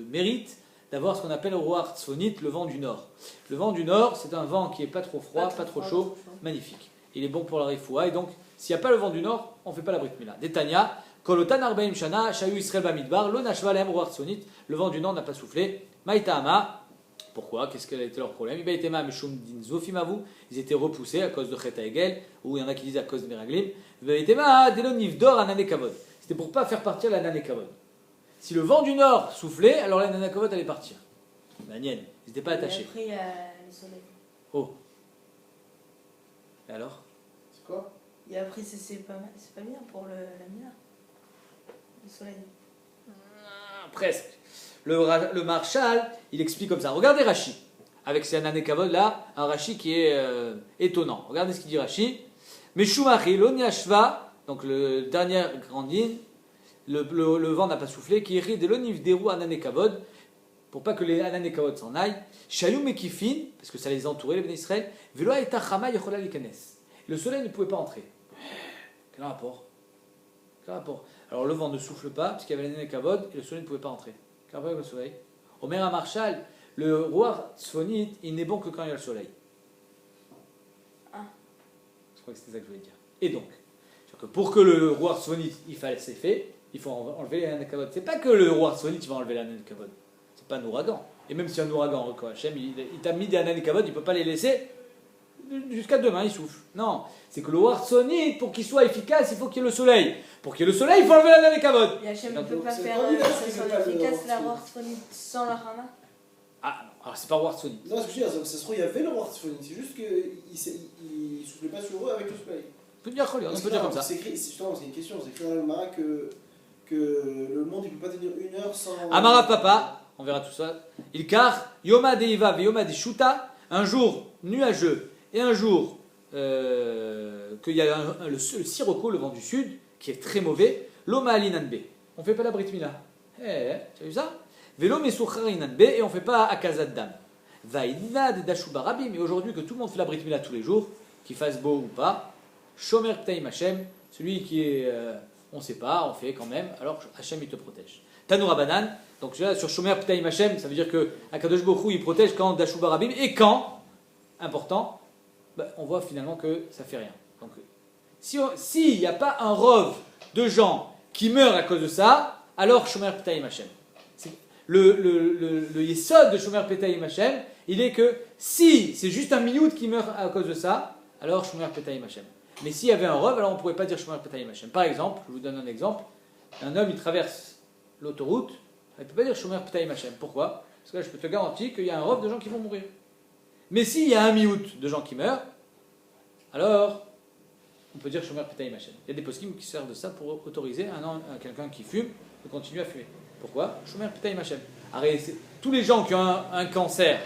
mérite d'avoir ce qu'on appelle le Ruach Tzfonit, le vent du nord. Le vent du nord, c'est un vent qui n'est pas trop froid, pas trop chaud, magnifique. Il est bon pour la refoua, et donc, s'il n'y a pas le vent du nord, on ne fait pas la Brit Mila. Détania, Kolotan Arbaim Shana, Shayu Israël Bamidbar, Lo Nashva Lahem Ruach Tzfonit, le vent du nord n'a pas soufflé. Maïta Ama. Pourquoi? Qu'est-ce qu'elle a été leur problème? Ils étaient repoussés à cause de Chet Egel, ou il y en a qui disent à cause de Meraglim. C'était pour ne pas faire partir la Nanekavod. Si le vent du nord soufflait, alors la Nanekavod allait partir. La nienne, ils n'étaient pas attachés. Et après, il y a le soleil. Oh. Et alors? C'est quoi? Et après, c'est pas bien pour la mina. Le soleil. Presque. Le Marshal, il explique comme ça. Regardez Rashi, avec ces Nanekavod là, un Rashi qui est étonnant. Regardez ce qu'il dit Rashi. Meshumachi, l'onyashva, donc le dernière grande ligne, le vent n'a pas soufflé, qui érit de l'oniv deru Nanekavod, pour pas que les Nanekavod s'en aillent. Shayou mekifin, parce que ça les entourait, les Bnei Israël. Velo eta chama yochola likanes. Le soleil ne pouvait pas entrer. Quel rapport? Quel rapport? Alors le vent ne souffle pas, parce qu'il y avait les Nanekavod, et le soleil ne pouvait pas entrer. Quel rapport avec le soleil? Omer Marshal, le roi Tzfonit, il n'est bon que quand il y a le soleil. Je crois que c'était ça que je voulais dire. Et donc, que pour que le roi Tzfonit il fasse ses faits, il faut enlever les Nanekavod. C'est pas que le roi Tzfonit il va enlever les Nanekavod. C'est pas un ouragan. Et même si un ouragan, Hachem, il t'a mis des Nanekavod, il ne peut pas les laisser jusqu'à demain, il souffle. Non, c'est que le roi Tzfonit, pour qu'il soit efficace, il faut qu'il y ait le soleil. Pour qu'il y ait le soleil, il faut enlever la Nanekavod. Et Hachem ne Donc, peut pas c'est faire pas évident, que c'est ça pas soit le efficace la Roi Rortzfonit sans la Rama. Ah, alors c'est pas roi Tzfonit. Non, ce que je veux dire, ça se trouve, il y avait le roi Tzfonit, c'est juste qu'il ne soufflait pas sur eux avec le soleil. On peut dire comme ça. C'est justement, c'est une question, c'est écrit dans le Mara que le monde il ne peut pas tenir une heure sans. Amara Papa, on verra tout ça. Il car Yoma Deiva ve Yoma Shuta, un jour nuageux et un jour qu'il y a le sirocco, le vent du sud, qui est très mauvais. Loma Alinanbe. On ne fait pas la Brit Mila. Tu as vu ça? Velo Mesucharinanbe et on ne fait pas Akazad Dam. Vaïnad Dashuba Rabbi, mais aujourd'hui que tout le monde fait la Brit Mila tous les jours, qu'il fasse beau ou pas. Shomer Ptaim Hashem, celui qui est, on ne sait pas, on fait quand même, alors Hashem il te protège. Tanoura Banan, donc là, sur Shomer Ptaim Hashem, ça veut dire que Akadosh Baruch Hu il protège quand Dashuba Rabim, et quand, important, on voit finalement que ça fait rien. Donc, s'il n'y a pas un rov de gens qui meurent à cause de ça, alors Shomer Ptaim Hashem. Le yesod de Shomer Ptaim Hashem, il est que si c'est juste un minute qui meurt à cause de ça, alors Shomer Ptaim Hashem. Mais s'il y avait un rov, alors on ne pourrait pas dire Shomer Ptaim Hashem. Par exemple, je vous donne un exemple, un homme il traverse l'autoroute, il ne peut pas dire Shomer Ptaim Hashem. Pourquoi? Parce que là je peux te garantir qu'il y a un rov de gens qui vont mourir. Mais s'il y a un miout de gens qui meurent, alors on peut dire Shomer Ptaim Hashem. Il y a des poskim qui servent de ça pour autoriser à quelqu'un qui fume de continuer à fumer. Pourquoi? Shomer Ptaim Hashem. Tous les gens qui ont un cancer,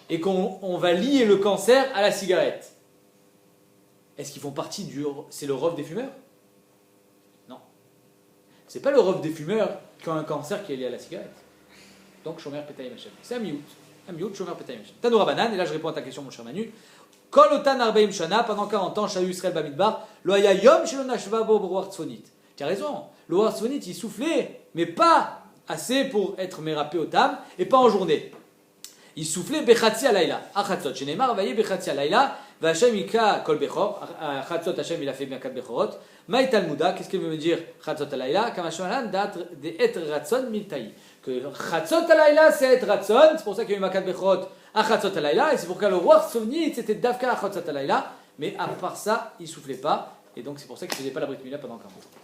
et qu'on va lier le cancer à la cigarette, est-ce qu'ils font partie c'est le rov des fumeurs? Non. C'est pas le rov des fumeurs qui ont un cancer qui est lié à la cigarette. Donc Shomer Ptaim Hashem. C'est un miout Shomer Ptaim Hashem. Tanoura Banan, et là je réponds à ta question mon cher Manu. Kol otan arbaim shana, pendant 40 ans, Shayu Israël Bamidbar, lo haya yom shelo nashva bo b'ruach tzfonit. Tu as raison, le ruach tzfonit il soufflait, mais pas assez pour être mérapé au tam, et pas en journée. Il soufflait bechatzi alayla, achatzot, shenemar vaye bechatzi alayla, va Hashem ika kol bechor, achatzot Hashem il a fait bien 4 bechorot, maï talmuda, qu'est-ce qu'il veut me dire chatzot alayla, kam Hashem alan de et ratzon miltaï, que chatzot alayla c'est et ratzon, c'est pour ça qu'il y a eu ma 4 bechorot, achatzot alayla, et c'est pourquoi le ruach tzfonit c'était davka achatzot alayla, mais à part ça, il soufflait pas, et donc c'est pour ça qu'il ne faisait pas la Brit Mila pendant 40 ans.